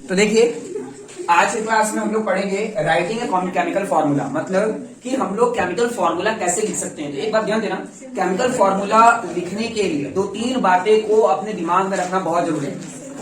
तो देखिए आज की क्लास में हम लोग पढ़ेंगे राइटिंग ए केमिकल फॉर्मूला, मतलब कि हम लोग केमिकल फॉर्मूला कैसे लिख सकते हैं। तो एक बात ध्यान देना, केमिकल फॉर्मूला लिखने के लिए दो तीन बातें को अपने दिमाग में रखना बहुत जरूरी है।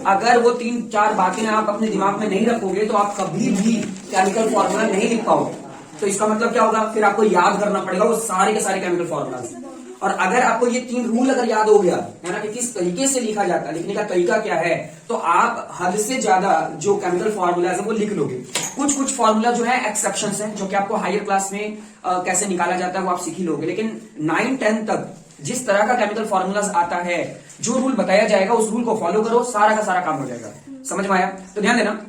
अगर वो तीन चार बातें आप अपने दिमाग में नहीं रखोगे तो आप कभी भी केमिकल फॉर्मूला नहीं लिख पाओगे। तो इसका मतलब क्या होगा, फिर आपको याद करना पड़ेगा वो सारे के सारे केमिकल फॉर्मूला। और अगर आपको ये तीन रूल अगर याद हो गया है ना कि किस तरीके से लिखा जाता है, लिखने का तरीका क्या है, तो आप हद से ज्यादा जो केमिकल फॉर्मूला है वो लिख लोगे। कुछ कुछ फॉर्मूला जो है एक्सेप्शंस हैं, जो कि आपको हायर क्लास में कैसे निकाला जाता है वो आप सीख ही लोगे। लेकिन 9-10 तक जिस तरह का केमिकल फॉर्मूला आता है, जो रूल बताया जाएगा उस रूल को फॉलो करो, सारा का सारा काम हो जाएगा। समझ में आया? तो ध्यान देना,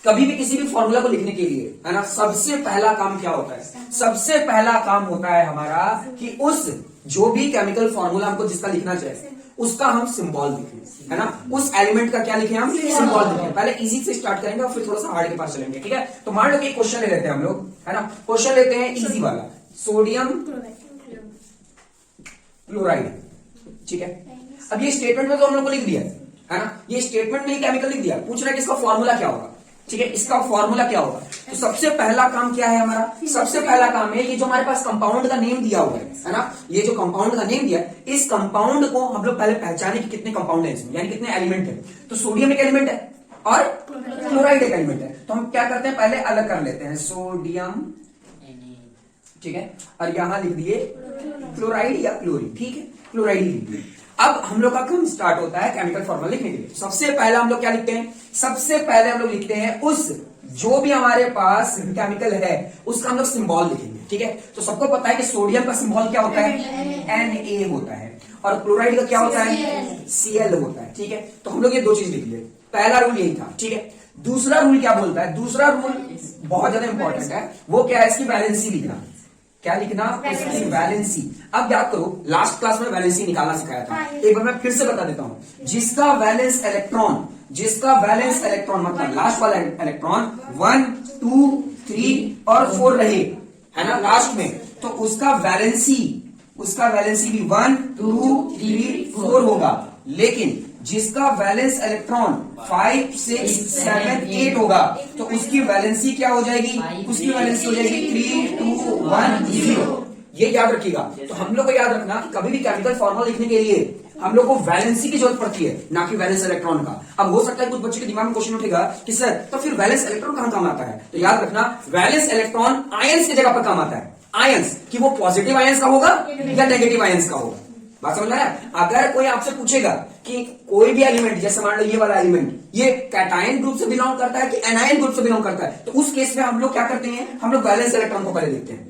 कभी भी किसी भी फॉर्मूला को लिखने के लिए है ना, सबसे पहला काम क्या होता है? सबसे पहला काम होता है हमारा कि उस जो भी केमिकल फॉर्मूला हमको जिसका लिखना चाहिए उसका हम सिंबल लिखें, है ना। उस एलिमेंट का क्या लिखें हम? सिंबल लिखें। पहले इजी से स्टार्ट करेंगे और फिर थोड़ा सा हार्ड के पास चलेंगे, ठीक है। तो मान लो कि क्वेश्चन ले लेते हैं हम लोग, है ना। क्वेश्चन लेते हैं इजी वाला, सोडियम क्लोराइड, ठीक है। अब ये स्टेटमेंट में तो हम लोग को लिख दिया है ना, ये स्टेटमेंट में ही केमिकल लिख दिया। पूछ रहा है कि इसका फॉर्मूला क्या होगा, ठीक है, इसका फॉर्मूला क्या होगा। तो सबसे पहला काम क्या है हमारा? सबसे पहला काम है ये जो हमारे पास कंपाउंड का नेम दिया हुआ है ना, ये जो कंपाउंड का नेम दिया है, इस कंपाउंड को हम लोग पहले पहचाने कि कितने कंपाउंड है इसमें, यानी कितने एलिमेंट है। तो सोडियम एक एलिमेंट है और क्लोराइड एक एलिमेंट है। तो हम क्या करते हैं, पहले अलग कर लेते हैं, सोडियम, ठीक है, और यहां लिख दिए क्लोराइड या क्लोरीन, ठीक है, क्लोराइड लिख दिए। अब हम लोग का काम स्टार्ट होता है केमिकल फॉर्मूला लिखने के लिए। सबसे पहले हम लोग क्या लिखते हैं? सबसे पहले हम लोग लिखते हैं उस जो भी हमारे पास केमिकल है उसका हम लोग सिंबल लिखेंगे, ठीक है। तो सबको पता है कि सोडियम का सिंबल क्या होता है? Na होता है, और क्लोराइड का क्या होता है? Cl होता है, ठीक है। तो हम लोग ये दो चीज लिख लिए। पहला रूल यही था, ठीक है। दूसरा रूल क्या बोलता है? दूसरा रूल बहुत ज्यादा इंपॉर्टेंट है, वो क्या है? इसकी वैलेंसी लिखना। क्या लिखना? इसकी वैलेंसी। अब याद करो, लास्ट क्लास में वैलेंसी निकालना सिखाया था, एक बार मैं फिर से बता देता हूं। जिसका वैलेंस इलेक्ट्रॉन मतलब लास्ट वाला इलेक्ट्रॉन 1, 2, 3 और 4 रहे, है ना, लास्ट में, तो उसका वैलेंसी भी 1, 2, 3, 4 होगा। लेकिन जिसका वैलेंस इलेक्ट्रॉन 5, 6, 7, 8 होगा, तो उसकी वैलेंसी क्या हो जाएगी? उसकी वैलेंसी हो जाएगी 3, 2, 1, 0। ये याद रखिएगा। तो हम लोग को याद रखना कि कभी भी केमिकल फॉर्मूला लिखने के लिए हम लोग को वैलेंसी की जरूरत पड़ती है, ना कि वैलेंस इलेक्ट्रॉन का। अब हो सकता है कुछ बच्चे के दिमाग में क्वेश्चन उठेगा कि सर तो फिर वैलेंस इलेक्ट्रॉन कहां काम आता है? तो याद रखना, वैलेंस इलेक्ट्रॉन आयंस की जगह पर काम आता है। आयंस कि वो पॉजिटिव आयंस का होगा या नेगेटिव आयंस का होगा। बात समझ में आया? अगर कोई आपसे पूछेगा कि कोई भी एलिमेंट, जैसे मान लो ये वाला एलिमेंट, ये कैटायन ग्रुप से बिलोंग करता है कि एनायन ग्रुप से बिलोंग करता है, तो उस केस में हम लोग क्या करते हैं? हम लोग वैलेंस इलेक्ट्रॉन को पहले देखते हैं,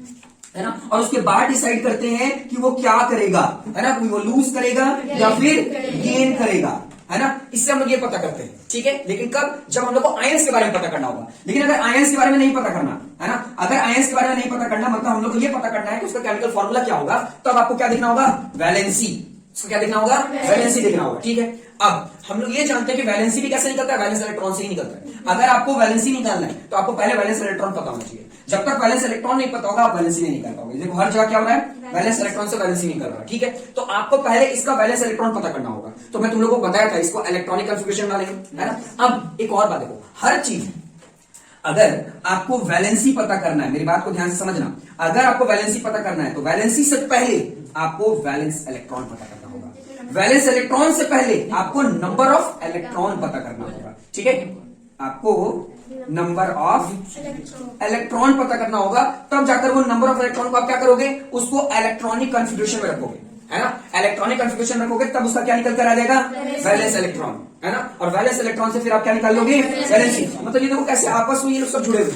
है ना, और उसके बाद डिसाइड करते हैं कि वो क्या करेगा, है ना, वो लूज करेगा या फिर गेन करेगा, है ना। इससे हम लोग ये पता करते हैं, ठीक है। लेकिन कब? जब हम लोग को आयंस के बारे में पता करना होगा। लेकिन अगर आयंस के बारे में नहीं पता करना, है ना, अगर आयंस के बारे में नहीं पता करना, मतलब हम लोग को ये पता करना है कि उसका केमिकल फॉर्मूला क्या होगा, तब आपको क्या देखना होगा? वैलेंसी। उसको क्या देखना होगा? वैलेंसी देखना होगा, ठीक है। अब हम लोग ये जानते हैं कि वैलेंसी भी कैसे निकलता है? वैलेंस इलेक्ट्रॉन से ही निकलता है। अगर आपको वैलेंसी निकालना है तो आपको पहले वैलेंस इलेक्ट्रॉन पता होना चाहिए। जब तक वैलेंस इलेक्ट्रॉन नहीं पता होगा आप वैलेंसी नहीं निकाल पाओगे। देखो हर जगह क्या हो रहा है? वैलेंस इलेक्ट्रॉन से वैलेंसी निकल रहा है, ठीक है। तो आपको पहले इसका वैलेंस इलेक्ट्रॉन पता करना होगा। तो मैं तुम लोगों को बताया था, इसको इलेक्ट्रॉनिक कन्फिग्रेशन डालेंगे, है ना। अब एक और बात देखो, हर चीज अगर आपको वैलेंसी पता करना है, मेरी बात को ध्यान से समझना, अगर आपको वैलेंसी पता करना है तो वैलेंसी से पहले आपको वैलेंस इलेक्ट्रॉन पता करना होगा। वैलेंस इलेक्ट्रॉन से पहले आपको नंबर ऑफ इलेक्ट्रॉन पता करना होगा, ठीक है। आपको नंबर ऑफ इलेक्ट्रॉन पता करना होगा, तब जाकर वो नंबर ऑफ इलेक्ट्रॉन को आप क्या करोगे? उसको इलेक्ट्रॉनिक कॉन्फ़िगरेशन में रखोगे, है ना। इलेक्ट्रॉनिक कॉन्फ़िगरेशन रखोगे तब उसका क्या निकल कर आ जाएगा? वैलेंस इलेक्ट्रॉन, है ना। और वैलेंस इलेक्ट्रॉन से फिर आप क्या निकाल लोगे? वैलेंसी। मतलब ये देखो कैसे आपस में ये लोग सब जुड़े हुए।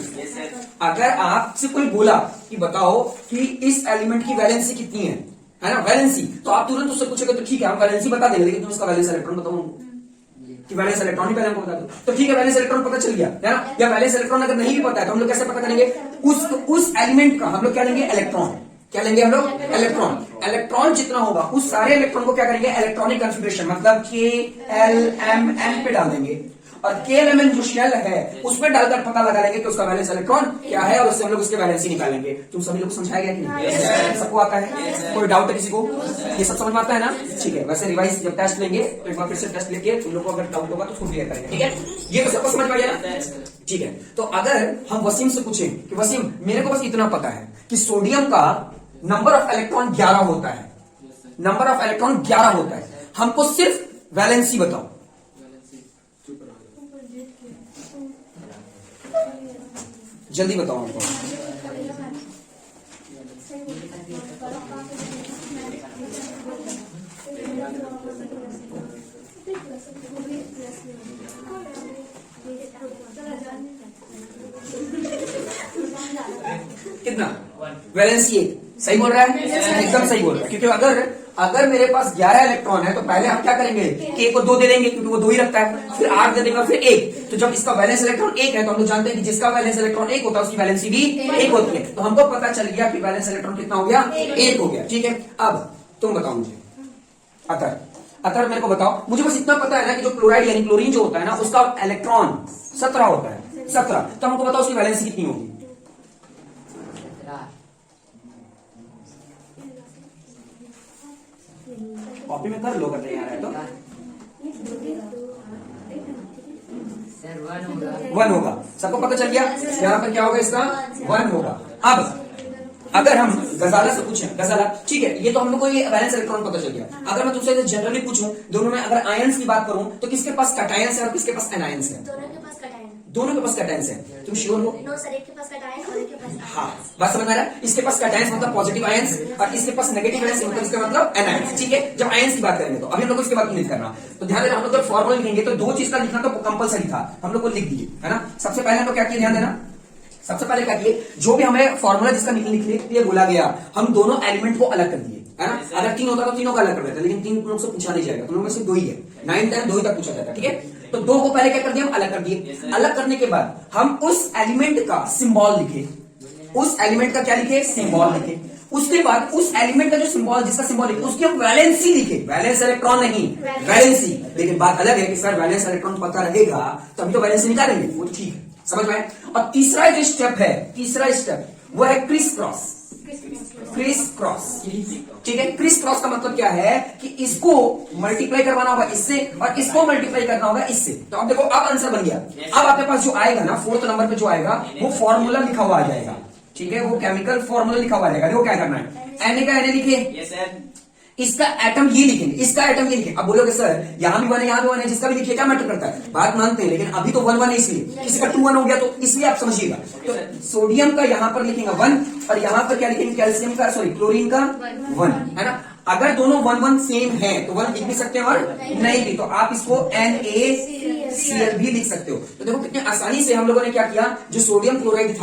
अगर आपसे कोई बोला कि बताओ कि इस एलिमेंट की वैलेंसी कितनी है ना, वैलेंसी, तो आप तुरंत उससे पूछोगे तो ठीक है हम वैलेंसी बता देंगे, लेकिन तुम इसका वैलेंस इलेक्ट्रॉन बताओ कि वैलेंस इलेक्ट्रॉन ही पहले हमको बता दो। तो ठीक है, वैलेंस इलेक्ट्रॉन पता चल गया, है ना। या वैलेंस इलेक्ट्रॉन अगर नहीं भी पता है तो हम लोग कैसे पता करेंगे? उस एलिमेंट का हम लोग क्या लेंगे? इलेक्ट्रॉन। क्या लेंगे हम लोग? इलेक्ट्रॉन। इलेक्ट्रॉन जितना होगा उस सारे इलेक्ट्रॉन को क्या करेंगे? इलेक्ट्रॉनिक कॉन्फ़िगरेशन मतलब K, L, M, N पे डाल देंगे। और के एलिमेंट जो शेल है उसमें डालकर पता लगा लेंगे कि उसका वैलेंस इलेक्ट्रॉन क्या है और उससे हम लोग उसके वैलेंसी निकालेंगे। तुम सभी लोग समझाया गया कि नहीं? सबको आता है? कोई डाउट है किसी को? ये सब समझ में आता है ना? ठीक है, वैसे रिवाइज जब टेस्ट लेंगे तो एक बार फिर से टेस्ट लेके तुम लोग को अगर डाउट होगा तो उसको क्लियर करेंगे। ठीक है, ये तो सबको समझ में आ गया ना? ठीक है, तो अगर हम वसीम से पूछें कि वसीम मेरे को बस इतना पता है कि सोडियम का नंबर ऑफ इलेक्ट्रॉन 11 होता है, नंबर ऑफ इलेक्ट्रॉन 11 होता है, हमको सिर्फ वैलेंसी बताओ। जल्दी बताओ हमको। कितना? वैलेंसी 1। सही बोल रहा है? एकदम सही बोल रहा है, क्योंकि अगर मेरे पास 11 इलेक्ट्रॉन है तो पहले हम क्या करेंगे, के को 2 दे देंगे क्योंकि वो 2 ही रखता है, फिर 8 दे देंगे, फिर 1। तो जब इसका वैलेंस इलेक्ट्रॉन 1 है तो हम लोग जानते हैं कि जिसका वैलेंस इलेक्ट्रॉन 1 होता है उसकी वैलेंसी भी 1 होती है। तो हमको पता चल गया कि वैलेंस इलेक्ट्रॉन कितना हो गया, 1 हो गया। ठीक है, अब तुम बताओ मुझे अतर मेरे को बताओ, मुझे बस इतना पता है ना कि जो क्लोराइड यानी क्लोरीन जो होता है ना उसका इलेक्ट्रॉन 17 होता है, 17। तो हमको बताओ उसकी वैलेंसी कितनी होगी। कॉपी में कर लो, कर नहीं आ रहा है तो 1 होगा। सबको पता चल गया यहाँ पर क्या होगा, इसका 1 होगा। अब अगर हम गजाला से पूछें, गजाला ठीक है, ये तो हम लोग को ये वैलेंस इलेक्ट्रॉन पता चल गया। अगर मैं तुमसे जनरली पूछूं दोनों में अगर आयंस की बात करूं तो किसके पास कैटायंस है और किसके पास एनायंस है? दोनों के पास कैटायंस है। तुम श्योर हो? नो सर, एक के पास कैटायन और एक के पास। हाँ, बात समझ में आ रहा है? इसके पास कैटायंस मतलब पॉजिटिव आयंस और इसके पास नेगेटिव आयंस मतलब इसका मतलब एनायंस। ठीक है, जब आयंस की बात करेंगे तो अभी हम लोग इसके बात नहीं करना। तो ध्यान देना, हम लोग जब फॉर्मूला लिखेंगे तो 2 चीज का लिखना तो कंपलसरी था, हम लोग को लिख दिए, है ना। सबसे पहले हम लोग क्या किए, ध्यान देना, सबसे पहले क्या किए, जो भी हमें फॉर्मूला जिसका लिखने के लिए बोला गया हम दोनों एलिमेंट को अलग कर दिए, है ना। अगर 3 होता तो तीनों का अलग कर देते, लेकिन 3 लोग से पूछा नहीं जाएगा, तुम लोग में सिर्फ 2 ही है। 9, 10 2 ही तक पूछा जाता है। ठीक है, तो 2 को पहले क्या कर दिया, हम अलग कर दिए। अलग करने के बाद हम उस एलिमेंट का सिंबल लिखे, उस एलिमेंट का क्या लिखे, सिंबल लिखे। उसके बाद उस एलिमेंट का जो सिंबल, जिसका सिंबल लिखे उसकी हम वैलेंसी लिखे, वैलेंस इलेक्ट्रॉन नहीं, वैलेंसी। लेकिन बात अलग है कि सर वैलेंस इलेक्ट्रॉन पता रहेगा तो हम तो वैलेंसी निकालेंगे, वो ठीक है, समझ में। और तीसरा जो स्टेप है, तीसरा स्टेप वो है क्रिस क्रॉस। क्रिस क्रॉस, ठीक है। क्रिस क्रॉस का मतलब क्या है कि इसको मल्टीप्लाई करवाना होगा इससे और इसको मल्टीप्लाई करना होगा इससे। तो अब देखो, अब आंसर बन गया। अब आपके पास जो आएगा ना 4th नंबर पे जो आएगा वो फॉर्मूला लिखा हुआ आ जाएगा। ठीक है, वो केमिकल फॉर्मूला लिखा हुआ आ जाएगा। देखो क्या करना है, Na का Na लिखे, इसका एटम ये लिखेंगे, इसका एटम ये लिखेंगे। अब बोलोगे सर यहां भी 1 है, यहां भी 1 है, जिसका भी लिखिए क्या मैटर करता है, बात मानते हैं, लेकिन अभी तो 1 1 है इसलिए, किसी का 2 1 हो गया तो इसलिए आप समझिएगा। तो सोडियम का यहां पर लिखेंगे 1 और यहां पर क्या लिखेंगे, कैल्शियम का, सॉरी क्लोरीन का 1, है ना। अगर दोनों 1 1 सेम है तो 1 लिख भी सकते हैं और नहीं भी, तो आप इसको NaCl भी लिख सकते हो। तो देखो कितने आसानी से हम लोगों ने क्या किया, जो सोडियम क्लोराइड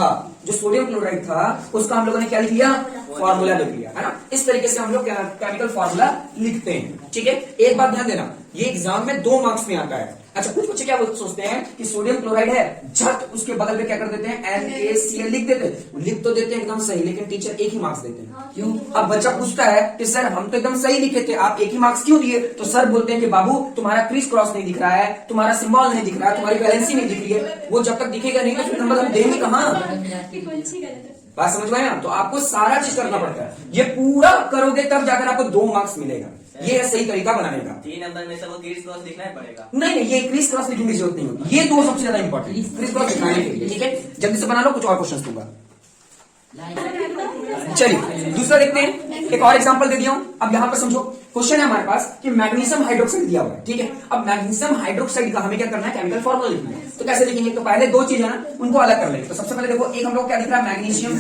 था उसका हम लोगों ने क्या लिख लिया, फॉर्मूला लिख लिया, है ना। इस तरीके से हम लोग केमिकल फॉर्मूला लिखते हैं। ठीक है, एक बात ध्यान देना, ये एग्जाम में 2 मार्क्स में आता है। अच्छा, कुछ बच्चे क्या सोचते हैं कि सोडियम क्लोराइड है, झट उसके बगल में क्या कर देते हैं, NaCl लिख देते हैं। लिख तो देते हैं एकदम सही, लेकिन टीचर एक ही मार्क्स देते हैं। क्यों? अब बच्चा पूछता है कि सर हम तो एकदम सही लिखे थे, आप एक ही मार्क्स क्यों दिए? तो सर बोलते हैं कि बाबू तुम्हारा क्रिस क्रॉस नहीं दिख रहा है, तुम्हारा सिंबल नहीं दिख रहा है, तुम्हारी वैलेंसी नहीं दिख रही है। वो जब तक दिखेगा नहीं तो फिर नंबर हम देंगे कहां? बात समझ में आया? तो आपको सारा चीज करना पड़ता है, ये पूरा करोगे तब जाकर आपको 2 मार्क्स मिलेगा। ये है सही तरीका बनाने का। 3 नंबर में से वो क्रिस क्रॉस लिखना ही पड़ेगा। नहीं, ये क्रिस क्रॉस लिखने की जरूरत नहीं होगी, ये 2 सबसे ज्यादा इंपॉर्टेंट, क्रिस क्रॉस लिखने के लिए। ठीक है, जल्दी से बना लो, कुछ और क्वेश्चन दूंगा। चलिए दूसरा देखते हैं, एक और एग्जांपल दे दिया हूं। अब यहां पर समझो, क्वेश्चन है हमारे पास कि मैग्नीशियम हाइड्रोक्साइड दिया हुआ है। ठीक है, अब मैग्नीशियम हाइड्रोक्साइड का हमें क्या करना है, केमिकल फॉर्मूला लिखना है। तो कैसे लिखेंगे, तो पहले 2 चीज है ना उनको अलग कर लेंगे। तो सबसे पहले देखो, एक हम लोग क्या दिख रहा है, मैग्नीशियम,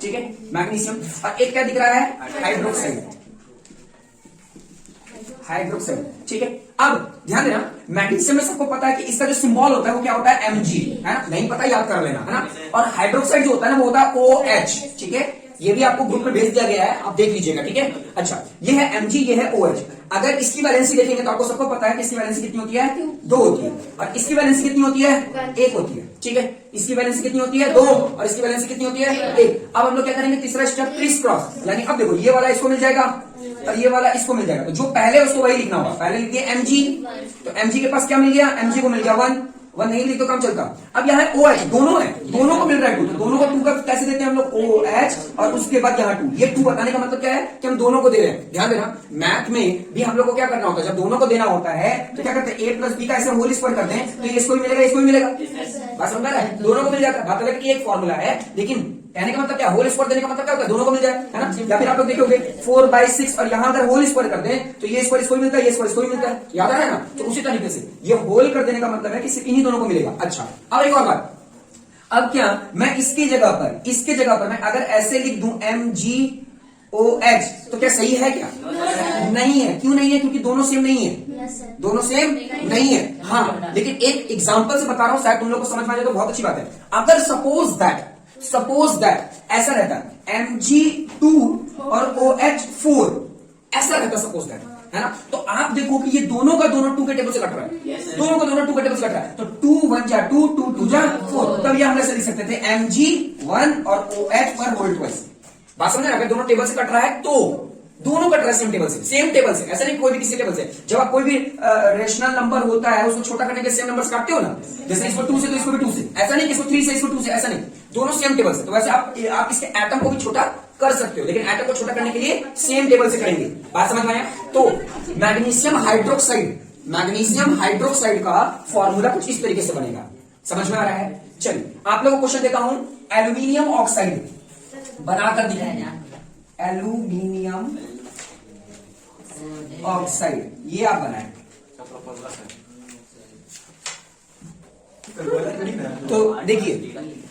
ठीक है, मैग्नीशियम, और एक क्या दिख रहा है, हाइड्रोक्साइड, हाइड्रोक्साइड। ठीक है, अब ध्यान देना, मैग्नीशियम में सबको पता है कि इसका जो सिंबल होता है वो क्या होता है, Mg, है ना। नहीं पता याद कर लेना, है ना। और हाइड्रोक्साइड जो होता है ना वो होता है OH। ठीक है, ये भी आपको ग्रुप में भेज दिया गया है, आप देख लीजिएगा। ठीक है, अच्छा, ये है Mg, ये है OH। अगर इसकी वैलेंसी देखेंगे तो आपको सबको पता है कि इसकी वैलेंसी कितनी होती है, 2 होती है, और इसकी वैलेंसी कितनी होती है, 1 होती है। ठीक है, इसकी वैलेंसी कितनी होती है, 2, और इसकी वैलेंसी कितनी होती है, 1। अब हम लोग क्या करेंगे, तीसरा स्टेप क्रिस क्रॉस, यानी अब देखो ये वाला इसको मिल जाएगा और ये वाला इसको मिल जाएगा। तो जो पहले उसको वही लिखना होगा, पहले लिखिए mg, तो mg के पास क्या मिल गया, mg को मिल गया 1 नहीं लिख तो काम चलता। अब यहाँ है OH, दोनों है, दोनों को मिल रहा है 2, तो दोनों को 2 का कैसे देते हैं हम लोग, OH और उसके बाद यहाँ 2। ये 2 बताने का मतलब क्या है कि हम दोनों को दे रहे हैं। ध्यान देना, मैथ में भी हम लोग को क्या करना होता है, जब दोनों को देना होता है तो क्या करते हैं, a प्लस बी का ऐसे होल स्क्वायर करते हैं, तो इसको भी मिलेगा, इसको भी मिलेगा। बात समझ रहा है, दोनों को मिल जाता है। बात अलग कि एक फॉर्मूला है, लेकिन कहने का मतलब क्या, होल स्क्वायर देने का मतलब क्या होता है, दोनों को मिल जाए, है ना। या फिर आप लोग देखोगे 4/6 और यहाँ अगर होल स्क्वायर कर दें तो ये स्क्वायर इसको भी मिलता है, ये स्क्वायर इसको भी मिलता है, याद आ रहा है ना। तो उसी तरीके से ये होल कर देने का मतलब है कि सिर्फ इन्हीं दोनों को मिलेगा। अच्छा, अब एक और बात, अब क्या मैं इसकी जगह पर मैं अगर ऐसे लिख दूं MgOH तो क्या सही है, क्या नहीं है। क्यों नहीं है, क्योंकि दोनों सेम नहीं है, दोनों सेम नहीं है। हाँ, लेकिन एक एग्जांपल से बता रहा हूं, शायद तुम लोग को समझ में आ जाए तो बहुत अच्छी बात है। अगर सपोज दैट ऐसा रहता Mg2 और OH4 ऐसा रहता, सपोज दैट, है ना। तो आप देखो कि ये दोनों का दोनों 2 के टेबल से कट रहा है, दोनों का दोनों 2 के टेबल से कट रहा है, तो 2 1 जा 2, 2 2 जा 4। तब ये हम ऐसे लिख सकते थे Mg1 और OH1 होल ट्वाइस। बात समझ रहे हैं, अगर दोनों टेबल से कट रहा है तो दोनों कट रहा है सेम टेबल से, ऐसा नहीं कोई भी किसी टेबल से। जब आप कोई भी रेशनल नंबर होता है उसको छोटा करने के सेम नंबर्स काटते हो ना, जैसे इसको 2 से तो इसको भी 2 से, ऐसा नहीं कि इसको 3 से इसको 2 से, ऐसा नहीं, दोनों सेम टेबल से। तो वैसे आप इसके एटम को भी छोटा कर सकते हो, लेकिन एटम को छोटा करने के लिए सेम टेबल से करेंगे। बात समझ में आया। तो मैग्नीशियम हाइड्रोक्साइड का फॉर्मूला कुछ इस तरीके से बनेगा, समझ में आ रहा है। चलिए आप लोगों को क्वेश्चन देता हूं, एल्यूमिनियम ऑक्साइड बनाकर दिखाएंगे, एल्यूमिनियम ऑक्साइड ये आप बनाए। तो देखिए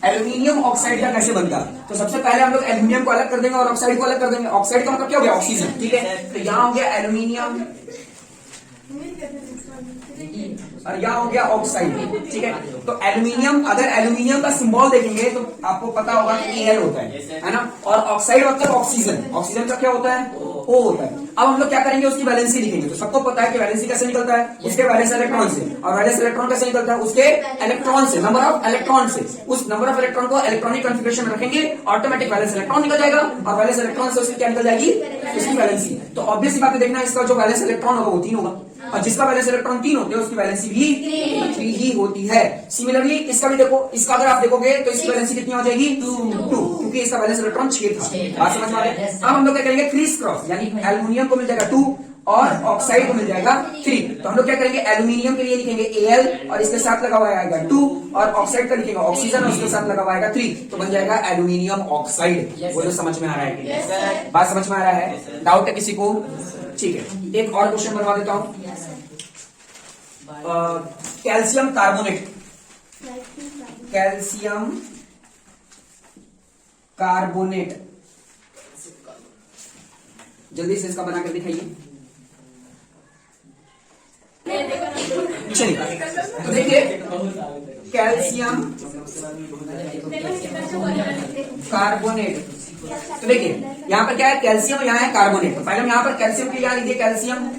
एल्यूमिनियम ऑक्साइड का कैसे बनता, तो सबसे पहले हम लोग एल्यूमिनियम को अलग कर देंगे और ऑक्साइड को अलग कर देंगे। ऑक्साइड का मतलब क्या हो गया, ऑक्सीजन, ठीक है। तो यहां हो गया एल्यूमिनियम और यहाँ हो गया ऑक्साइड, ठीक है। तो एल्यूमिनियम, अगर एल्यूमिनियम का सिंबल देखेंगे तो आपको पता होगा कि Al होता है ना। और ऑक्साइड मतलब ऑक्सीजन का क्या होता है, O होता है। अब हम लोग क्या करेंगे, उसकी वैलेंसी लिखेंगे। तो सबको पता है कि वैलेंसी कैसे निकलता है, उसके वैलेंस इलेक्ट्रॉन से, और वैलेंस इलेक्ट्रॉन कैसे निकलता है, उसके इलेक्ट्रॉन से, नंबर ऑफ इलेक्ट्रॉन से। उस नंबर ऑफ इलेक्ट्रॉन को इलेक्ट्रॉनिक कॉन्फ़िगरेशन में रखेंगे, ऑटोमेटिक वैलेंस इलेक्ट्रॉन निकल जाएगा, और वैलेंस इलेक्ट्रॉन से उसकी क्या निकल जाएगी, उसकी वैलेंसी। तो ऑब्वियस बात है, देखना इसका जो वैलेंस इलेक्ट्रॉन होगा वो 3 होगा, और जिसका वैलेंस इलेक्ट्रॉन 3 होते हैं उसकी वैलेंसी भी 3 ही होती है। सिमिलरली इसका भी देखो, इसका अगर आप देखोगे तो इसकी वैलेंसी कितनी हो जाएगी, 2, क्योंकि इसका वैलेंस इलेक्ट्रॉन 6 था। बात समझ में आ रही है। अब हम लोग क्या करेंगे, क्रिस क्रॉस, यानी एल्यूमिनियम को मिल जाएगा 2 और ऑक्साइड को मिल जाएगा 3। तो हम लोग क्या करेंगे, एल्यूमिनियम के लिए लिखेंगे Al और इसके साथ लगा हुआ आएगा 2, और ऑक्साइड का लिखेंगे ऑक्सीजन और उसके साथ लगा हुआ आएगा 3, तो बन जाएगा एल्यूमिनियम ऑक्साइड। वो जो समझ में आ रहा है, बात समझ में आ रहा है, डाउट है किसी को, ठीक है। एक और क्वेश्चन बनवा देता हूं, कैल्शियम कार्बोनेट, जल्दी से इसका बना कर दिखाइए। चलिए तो देखिए, कैल्शियम कार्बोनेट, तो देखिए यहाँ पर क्या है, कैल्शियम, यहाँ है कार्बोनेट। तो पहले हम यहाँ पर कैल्शियम के यहाँ लिख दिए कैल्शियम,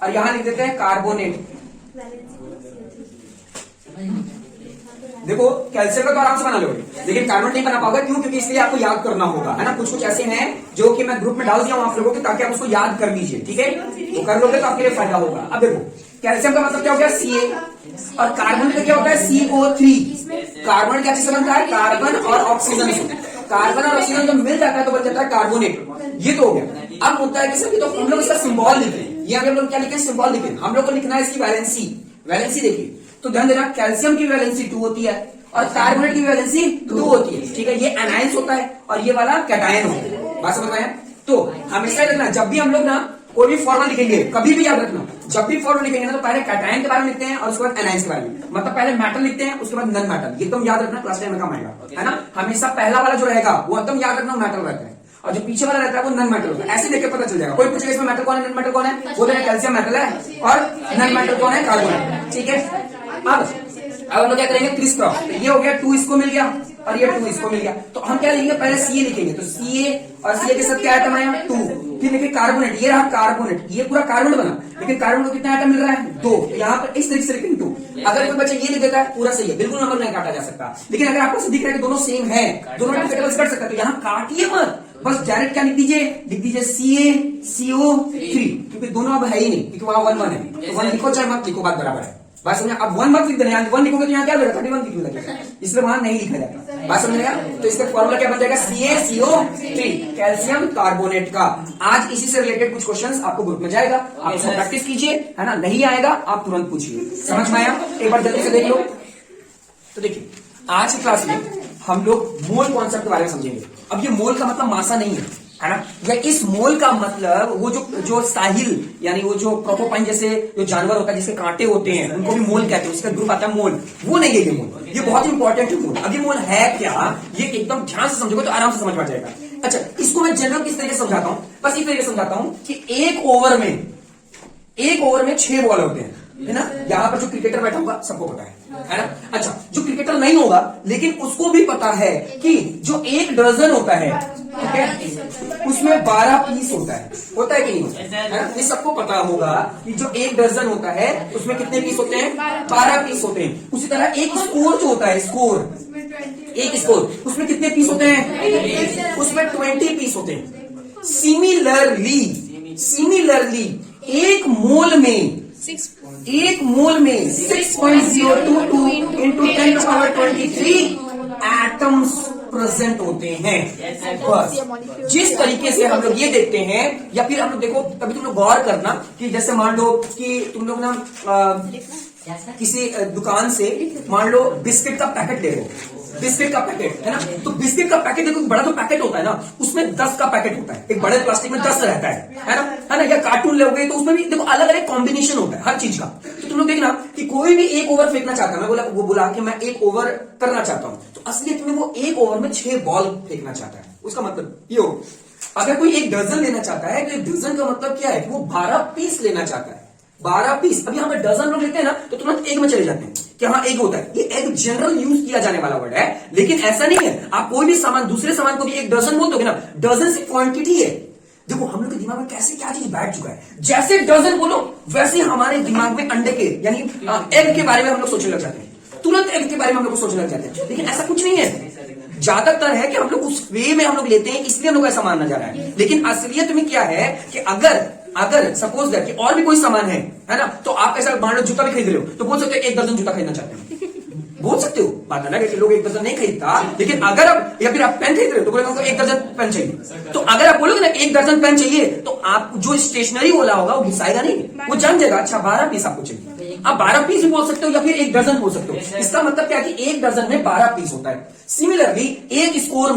और यहां लिख देते हैं कार्बोनेट। देखो कैल्शियम का तो आराम से बना लोगे, लेकिन कार्बोनेट नहीं बना पाओगे। क्यों, क्योंकि इसलिए आपको याद करना होगा, है ना। कुछ ऐसे हैं जो कि मैं ग्रुप में डाल दिया हूं आप लोगों के, ताकि आप उसको याद कर लीजिए, ठीक है। तो कर लोगे तो आपके लिए फायदा होगा। अब देखो कैल्शियम का मतलब क्या हो गया, Ca, और कार्बन का क्या होता है, CO3। कार्बन क्या चीज से बनता है, कार्बन और ऑक्सीजन से। कार्बन और ऑक्सीजन जब मिल जाता है तो बन जाता है कार्बोनेट। ये तो हो गया। अब होता है कि सर, तो हम लोग इसका सिंबल लिख रहे हैं, ये हम लोग क्या लिखे, सिंबल लिखे। हम लोग को लिखना है इसकी वैलेंसी देखिए। तो ध्यान देना, कैल्शियम की वैलेंसी 2 होती है और कार्बोनेट की वैलेंसी 2 होती है, ठीक है। ये एनायंस होता है और ये वाला कैटायन होता है। बात समझ में आया। तो हमेशा रखना, जब भी हम लोग ना कोई भी फॉर्मूला लिखेंगे, कभी भी याद रखना, जब भी फॉर्मूला लिखेंगे ना तो पहले कैटायन के बारे में लिखते हैं और उसके बाद एनायंस के बारे में, मतलब पहले मेटल लिखते हैं उसके बाद नन मेटल। ये एकदम याद रखना, क्लास 10 में काम आएगा, है ना। हमेशा पहला वाला जो रहेगा वो एकदम याद रखना, मेटल रहता है, और जो पीछे वाला रहता है वो नन मेटल होता है। ऐसे देख के पता चल जाएगा। कोई पूछेगा इसमें मेटल कौन है, नन मेटल कौन है, वो तो कैल्शियम मेटल है, और नन मेटल कौन है, कार्बन, ठीक है। अब हम लोग क्या करेंगे, क्रिस क्रॉस। तो ये हो गया 2 इसको मिल गया और ये 2 इसको मिल गया। तो हम क्या लिखेंगे, पहले Ca लिखेंगे। तो Ca और Ca के साथ क्या आइटम आया, 2। फिर देखिए कार्बोनेट, ये रहा कार्बोनेट, ये पूरा कार्बन बना, लेकिन कार्बन को कितना आइटम मिल रहा है, 2। तो यहाँ पर इस तरीके से लिखेंगे 2। अगर कोई बच्चा ये लिख देता है पूरा सही है, बिल्कुल नंबर नहीं काटा जा सकता। लेकिन अगर आपको दिख रहा है कि दोनों सेम है, दोनों टेबल्स कट सकता है, तो यहाँ काटिए मत, बस डायरेक्ट क्या लिख दीजिए CaCO3, क्योंकि दोनों अब है ही नहीं, क्योंकि वहां 1 1 है, तो 1 लिखो चाहे मत लिखो, बात बराबर है। बात समझ, अब 1 मत लिख देना, यहाँ 1 लिखोगे तो यहाँ क्या लगेगा 31 क्यों लगेगा, इसलिए वहां नहीं लिखा जाएगा। बात समझ गया? तो इसका फॉर्मूला क्या बन जाएगा, CaCO3, कैल्शियम कार्बोनेट का। आज इसी से रिलेटेड कुछ क्वेश्चंस आपको ग्रुप में जाएगा, आप इसको प्रैक्टिस कीजिए, है ना, नहीं आएगा आप तुरंत पूछिए। समझ में आया? एक बार जल्दी से देख लो। तो देखिए आज की क्लास में हम लोग मोल कॉन्सेप्ट के बारे में समझेंगे। अब ये मोल का मतलब मासा नहीं है ना, या इस मोल का मतलब वो जो साहिल यानी वो जो प्रोटोपाइन जैसे जो जानवर होता है जिसके कांटे होते हैं उनको भी मोल कहते हैं, उसका ग्रुप आता है मोल, वो नहीं है ये मोल, ये बहुत इंपॉर्टेंट है मोल। अब ये मोल है क्या, ये एकदम ध्यान से समझोगे तो आराम से समझ में आ जाएगा। अच्छा, इसको मैं जनरल किस तरीके से समझाता हूं, बस इस तरीके से समझाता हूं कि एक ओवर में 6 बॉल होते हैं, है ना। यहाँ पर जो क्रिकेटर बैठा होगा सबको पता है ना। अच्छा, जो क्रिकेटर नहीं होगा लेकिन उसको भी पता है कि जो 1 दर्जन होता है, ठीक है, उसमें 12 पीस होता है कि नहीं होता है ना। ये सबको पता होगा कि जो 1 दर्जन होता है उसमें कितने पीस होते हैं, 12 पीस होते हैं। उसी तरह एक स्कोर जो होता है, एक स्कोर उसमें कितने पीस होते हैं, उसमें 20 पीस होते हैं। सिमिलरली एक मोल में 6.022 इंटू 10⁻23 एटम्स प्रेजेंट होते हैं। बस जिस तरीके से हम लोग ये देखते हैं, या फिर हम लोग देखो कभी तुम लोग गौर करना कि जैसे मान लो कि तुम लोग ना किसी दुकान से मान लो बिस्किट का पैकेट ले लो, बिस्किट का पैकेट है ना, तो बिस्किट का पैकेट देखो बड़ा जो पैकेट होता है ना उसमें 10 का पैकेट होता है, एक बड़े प्लास्टिक में 10 रहता है ना, या कार्टून लोगे तो उसमें भी देखो अलग अलग कॉम्बिनेशन होता है हर चीज का। तो तुम लोग देखना कि कोई भी 1 ओवर फेंकना चाहता है, मैं बोला कि मैं 1 ओवर करना चाहता हूं, तो असलियत में वो 1 ओवर में 6 बॉल फेंकना चाहता है। उसका मतलब ये हो, अगर कोई 1 दर्जन लेना चाहता है तो 1 दर्जन का मतलब क्या है कि वो 12 पीस लेना चाहता है, 12 पीस। अब यहाँ पे डजन लोग लेते हैं ना तो तुरंत एक में चले जाते हैं कि हाँ एक होता है, ये एक जनरल यूज किया जाने वाला वर्ड है, लेकिन ऐसा नहीं है। आप कोई भी सामान दूसरे सामान को भी 1 डजन बोल दोगे ना, डजन से क्वांटिटी है। देखो हम लोग के दिमाग में कैसे क्या चीज बैठ चुका है, जैसे डजन बोलो वैसे हमारे दिमाग में अंडे के यानी एग के बारे में हम लोग सोचने लग जाते हैं, तुरंत एग के बारे में हम लोग सोचने लग जाते हैं। लेकिन ऐसा कुछ नहीं है, ज्यादातर है कि हम लोग उस वे में हम लोग लेते हैं, इसलिए हम लोग ऐसा मानना जा रहा है। लेकिन असलियत में क्या है कि अगर सपोज दैट कि और भी कोई सामान है ना, तो आप ऐसा मान लो जूता भी खरीद रहे हो तो बोल सकते हो 1 दर्जन जूता खरीदना चाहते हो, बोल सकते हो। बात अलग है कि लोग 1 दर्जन नहीं खरीदता, लेकिन अगर आप या फिर आप पेन खरीद रहे हो तो बोलेगा उनको 1 दर्जन पेन चाहिए। तो अगर आप बोलोगे ना 1 दर्जन पेन चाहिए तो आप जो स्टेशनरी वाला होगा वो घिसाएगा नहीं, वो जान जाएगा अच्छा 12 पीस आपको चाहिए। आप 12 पीस भी बोल सकते हो या फिर 1 दर्जन बोल सकते हो। इसका मतलब क्या है कि 1 दर्जन में 12 पीस होता है। सिमिलरली एक स्कोर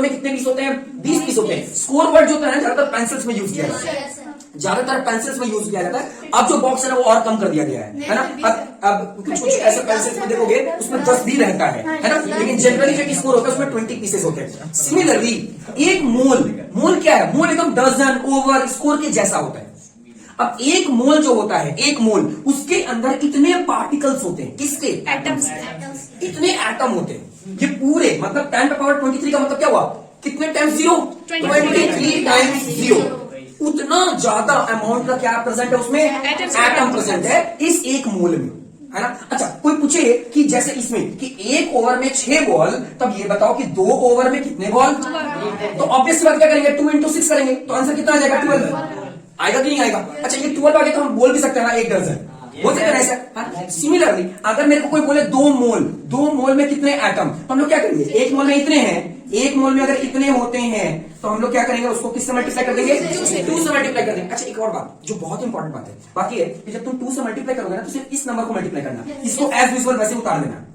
में कितने पीस होते हैं, 20 पीस होते हैं। स्कोर वर्ड जो होता है ज्यादातर पेंसिल्स में यूज किया जाता है, ज्यादातर पेंसिल्स में यूज किया जाता है। अब जो बॉक्स है ना वो और कम कर दिया गया है ना। अब कुछ ऐसे पेंसिल्स में देखोगे उसमें 10 भी रहता है ना, लेकिन जनरली जो स्कोर होता है उसमें 20 पीसेस होते हैं। सिमिलरली एक मोल क्या है, मोल एकदम डजन ओवर स्कोर के जैसा होता है। अब एक मोल जो होता है, एक मोल उसके अंदर इतने पार्टिकल्स होते हैं, किसके, एटम्स, इतने एटम होते हैं। ये पूरे मतलब 10⁻23 का मतलब क्या हुआ, कितने टाइम्स 0, 23 टाइम्स 0, उतना ज्यादा अमाउंट का क्या प्रेजेंट है उसमें, एटम प्रेजेंट है इस एक मोल में, है ना। अच्छा, कोई पूछे कि जैसे इसमें कि 1 ओवर में 6 बॉल, तब ये बताओ कि 2 ओवर में कितने बॉल, तो ऑब्वियसली बात क्या करेंगे 2 into 6 करेंगे, तो आंसर कितना आ जाएगा 12 आएगा कि नहीं आएगा। अच्छा, ये 12 आ गया तो हम बोल भी सकते हैं 1 दर्जन बोल सकते हैं ऐसा। सिमिलरली अगर मेरे को कोई बोले 2 मोल में कितने एटम, तो हम लोग क्या करेंगे, 1 मोल में इतने हैं, 1 मोल में अगर इतने होते हैं तो हम लोग क्या करेंगे, उसको किससे मल्टीप्लाई कर देंगे, 2 से मल्टीप्लाई कर देंगे। अच्छा, एक और बात जो बहुत इंपॉर्टेंट बात है, बाकी है कि जब तुम 2 से मल्टीप्लाई करोगे ना तो सिर्फ इस नंबर को मल्टीप्लाई करना, इसको एज यूजुअल वैसे उतार देना,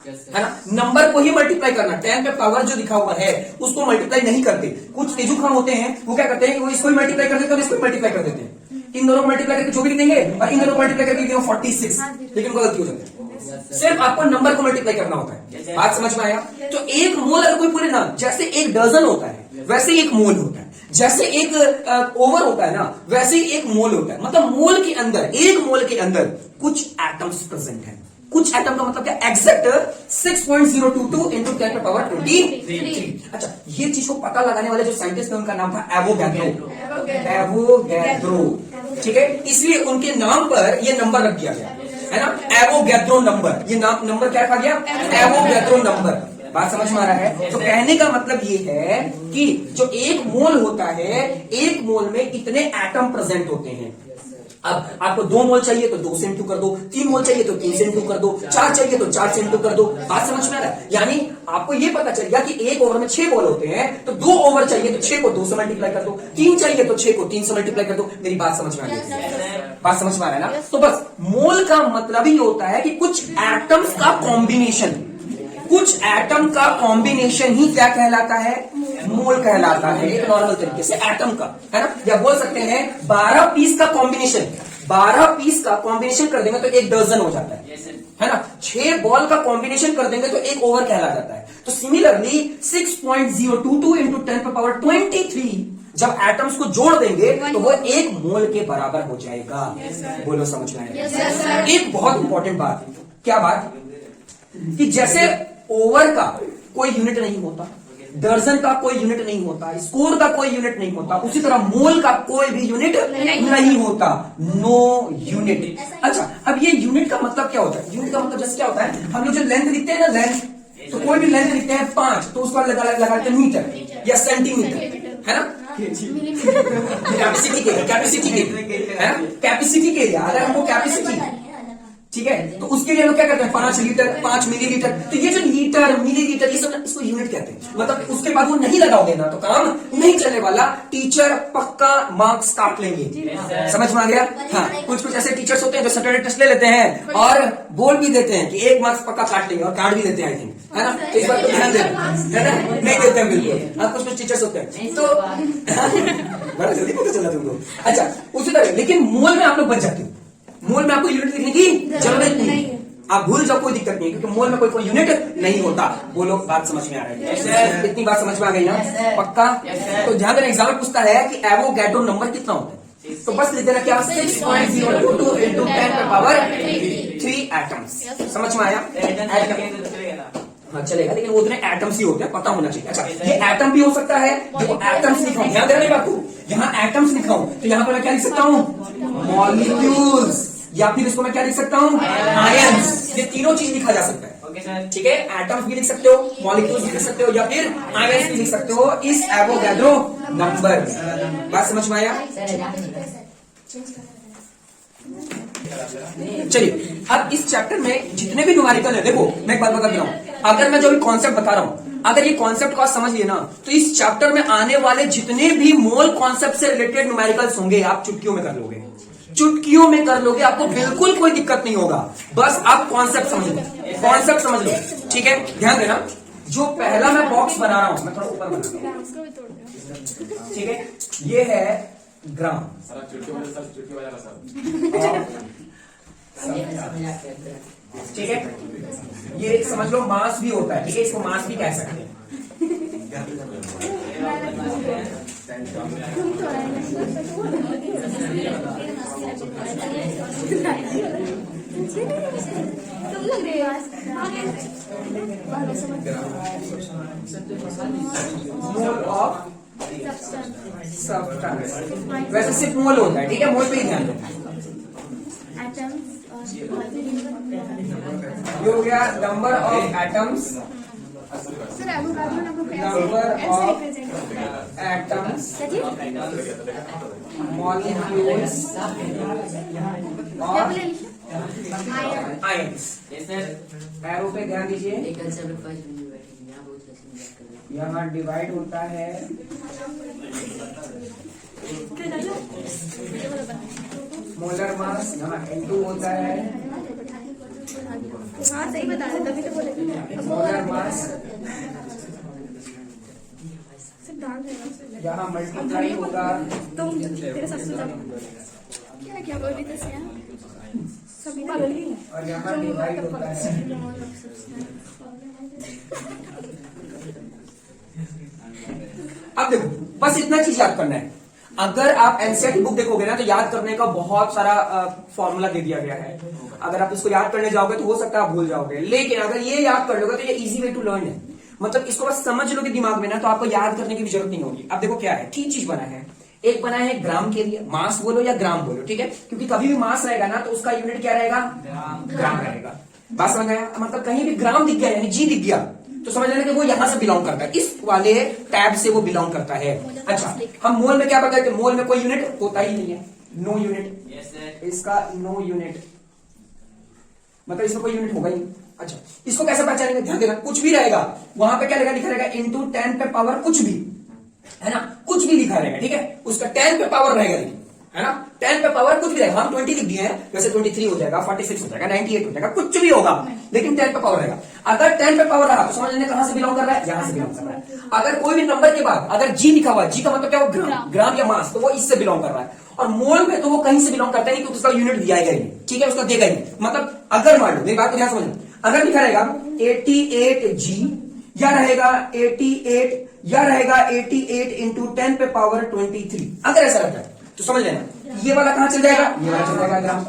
है ना। नंबर को ही मल्टीप्लाई करना, 10 पे पावर जो लिखा हुआ है उसको मल्टीप्लाई नहीं करते। कुछ तेजुखाम होते हैं वो क्या करते हैं, वो इसको मल्टीप्लाई कर देते हैं, इसको मल्टीप्लाई कर देते हैं, इन दोनों को मल्टीप्लाई करके जो भी लिखेंगे और इन दोनों को मल्टीप्लाई करके लिखेंगे 46, लेकिन वो गलती हो जाती है। सिर्फ आपको नंबर को मल्टीप्लाई करना होता है। बात समझ में आया। तो एक मोल अगर कोई बोले ना, जैसे 1 दर्जन होता है वैसे एक मोल होता है, जैसे एक ओवर होता है ना वैसे ही एक मोल होता है। मतलब मोल के अंदर, एक मोल के अंदर कुछ एटम्स प्रेजेंट हैं। कुछ एटम का मतलब क्या, एग्जैक्ट 6.022 इंटू 10⁻23। अच्छा, ये चीज को पता लगाने वाले जो साइंटिस्ट थे उनका नाम था एवोगैद्रो, ठीक है। इसलिए उनके नाम पर ये नंबर रख दिया गया, है ना, एवोगैद्रो नंबर। ये नंबर क्या रखा गया, एवोगैद्रो नंबर, बात समझ में आ रहा है? तो कहने का मतलब ये है कि जो एक मोल होता है, एक मोल में इतने एटम प्रेजेंट होते हैं। अब आपको 2 मोल चाहिए तो 2 से इंटू कर दो, 3 मोल चाहिए तो 3 से इंटू कर दो, 4 चाहिए तो 4 से इंटू कर दो। बात समझ में आ रहा है? यानी आपको ये पता चल गया कि एक ओवर में 6 बॉल होते हैं, तो 2 ओवर चाहिए तो 6 को 2 से मल्टीप्लाई कर दो, 3 चाहिए तो 6 को 3 से मल्टीप्लाई कर दो। मेरी बात समझ में आ रही है? बात समझ में आ रहा है ना? तो बस मोल का मतलब ही होता है कि कुछ एटम्स का कॉम्बिनेशन, कुछ एटम का कॉम्बिनेशन ही क्या कहलाता है? मोल कहलाता है। एक नॉर्मल तरीके से एटम का, है ना? या बोल सकते हैं 12 पीस का कॉम्बिनेशन, 12 पीस का कॉम्बिनेशन कर देंगे तो 1 दर्जन हो जाता है ना? 6 बॉल का कॉम्बिनेशन कर देंगे तो 1 ओवर कहला जाता है। तो सिमिलरली 6.022 इंटू 10⁻23 जब एटम्स को जोड़ देंगे तो वो 1 मोल के बराबर हो जाएगा। बोलो समझ में आया? एक बहुत इंपॉर्टेंट बात, क्या बात? कि जैसे ओवर का कोई यूनिट नहीं होता, दर्जन का कोई यूनिट नहीं होता, स्कोर का कोई यूनिट नहीं होता, उसी तरह मोल का कोई भी यूनिट नहीं होता। No unit. अच्छा, अब ये यूनिट का मतलब क्या होता है? यूनिट का मतलब जैसे क्या होता है, हम लोग जो लेंथ लिखते हैं ना, लेंथ, तो कोई भी लेंथ लिखते हैं 5 तो उसका लगाते हैं मीटर या सेंटीमीटर, है ना? कैपेसिटी के है ना? कैपेसिटी के लिए अगर हमको कैपेसिटी, ठीक है, तो उसके लिए हम लोग क्या करते हैं? 5 लीटर, 5 मिलीलीटर। तो ये जो लीटर, मिलीलीटर, ये सब इसको यूनिट कहते हैं। मतलब उसके बाद वो नहीं लगाओगे ना तो काम नहीं चलने वाला, टीचर पक्का मार्क्स काट लेंगे। समझ में आ गया? हाँ, कुछ ऐसे टीचर्स होते हैं जो सैटरडे टेस्ट ले लेते हैं और बोल भी देते हैं कि 1 मार्क्स पक्का काट लेंगे, और काट भी देते हैं, आई थिंक, है ना? तो इस बात को ध्यान देना, है ना? नहीं देते हैं बिल्कुल। हाँ, कुछ टीचर्स होते हैं तो बड़ा जल्दी पता चला तुमको। अच्छा, उसी तरह लेकिन मोल में आप लोग बच जाते हो। मोल में आपको यूनिट लिखने की जरूरत नहीं, आप भूल जाओ, कोई दिक्कत नहीं है, क्योंकि मोल में कोई यूनिट नहीं होता। बोलो, बात समझ में आ रही है? इतनी बात समझ में आ गई ना? पक्का? तो ध्यान देना, एग्जाम में पूछता है कि एवोगैड्रो नंबर कितना होता है, तो बस लिख देना क्या? 6.022 इंटू 10⁻3 एटम्स। समझ में आया? हाँ चलेगा, लेकिन वो उतने एटम्स ही होते हैं, पता होना चाहिए। अच्छा, ये एटम भी हो सकता है, देखो एटम्स लिखा हूं, ध्यान देना बात को, यहाँ एटम्स लिखा हूं तो यहाँ पर मैं क्या लिख सकता हूँ? मॉलिक्यूल्स, या फिर इसको मैं क्या लिख सकता हूँ? आयंस। ये तीनों चीज लिखा जा सकता है, ठीक है? एटम्स भी लिख सकते हो, मॉलिक्यूल्स भी लिख सकते हो, या फिर आयंस भी लिख सकते हो इस एवोगैड्रो नंबर। बात समझ में आया? चलिए, अब इस चैप्टर में जितने भी न्यूमेरिकल है, देखो मैं एक बात बता रहा हूं, अगर मैं जो भी कॉन्सेप्ट बता रहा हूं, अगर ये कॉन्सेप्ट को आप समझ लिए ना, तो इस चैप्टर में आने वाले जितने भी मोल कॉन्सेप्ट से रिलेटेड न्यूमेरिकल्स होंगे आप चुटकियों में कर लोगे, चुटकियों में कर लोगे, आपको बिल्कुल कोई दिक्कत नहीं होगा। बस आप कॉन्सेप्ट समझ लो, कॉन्सेप्ट समझ लो, ठीक है? ध्यान देना, जो पहला मैं बॉक्स बना रहा हूं, मैं थोड़ा ऊपर बना रहा हूं, ठीक है? ये है ग्राम, ठीक है? ये समझ लो मास भी होता है, ठीक है? इसको मास भी कह सकते हैं। मोल ऑफ सब्सटेंस, वैसे सिर्फ मोल होता है, ठीक है? मोल पे ही ध्यान दो। ये हो गया number of atoms, number of atoms, molecules और आयंस। एरो पे ध्यान दीजिए, यहाँ डिवाइड होता है मोलर मास, यहाँ N2 होता है, हाँ सही बता रहे, तभी तो बोले मोलर मास, यहाँ मल्टीप्लाई होगा, तुम तेरे सबसे क्या क्या बोल रही थी सभी और यहाँ डिवाइड होता है। अब देखो, बस इतना चीज याद करना है। अगर आप एनसीईआरटी बुक देखोगे ना, तो याद करने का बहुत सारा फॉर्मूला दे दिया गया है। अगर आप इसको याद करने जाओगे तो हो सकता है आप भूल जाओगे, लेकिन अगर ये याद कर लोगे तो ये इजी वे टू लर्न है। मतलब इसको बस समझ लोगे दिमाग में ना, तो आपको याद करने की भी जरूरत नहीं होगी। अब देखो क्या है, तीन चीज बना है। एक बना है ग्राम के लिए, मास बोलो या ग्राम बोलो, ठीक है? क्योंकि कभी भी मास रहेगा ना तो उसका यूनिट क्या रहेगा? ग्राम रहेगा। बात समझ आया? मतलब कहीं भी ग्राम दिख गया यानी जी दिख गया तो समझ लेना कि वो यहां से बिलोंग करता है, इस वाले टैब से वो बिलोंग करता है। अच्छा, हम मोल में क्या बताए थे, मोल में कोई यूनिट होता ही नहीं है, नो यूनिट। Yes, sir. इसका नो यूनिट मतलब इसमें कोई यूनिट होगा ही नहीं। अच्छा, इसको कैसे पहचानेंगे, ध्यान देना, कुछ भी रहेगा वहां पे क्या लिखा रहेगा इंटू 10 पे पावर कुछ भी, है ना, कुछ भी लिखा रहेगा, ठीक है, उसका 10 पे पावर रहेगा, लेकिन है ना 10 पे पावर कुछ भी रहेगा। हम 20 लिख दिए हैं, वैसे 23 हो जाएगा, 46 हो जाएगा, 98 हो जाएगा, कुछ भी होगा, लेकिन 10 पे पावर रहेगा। अगर 10 पे पावर रहा तो समझ लेना कहां से बिलोंग कर रहा है, यहां से बिलोंग कर रहा है। अगर कोई भी नंबर के बाद अगर जी लिखा हुआ है, जी का मतलब क्या हो, ग्राम, ग्राम या मास, तो वो इससे बिलोंग कर रहा है। और मोल में तो वो कहीं से बिलोंग करता है नहीं, क्योंकि उसका यूनिट दिया ही नहीं, ठीक है, उसका देगा ही। मतलब अगर मान लो, मेरी बात को ध्यान समझना, अगर लिखा रहेगा 88G या रहेगा 88 या रहेगा 88 इंटू 10 पे पावर 23, अगर ऐसा रहता है तो समझ लेना ये वाला कहां चल जाएगा, ये वाला चल जाएगा ग्राम,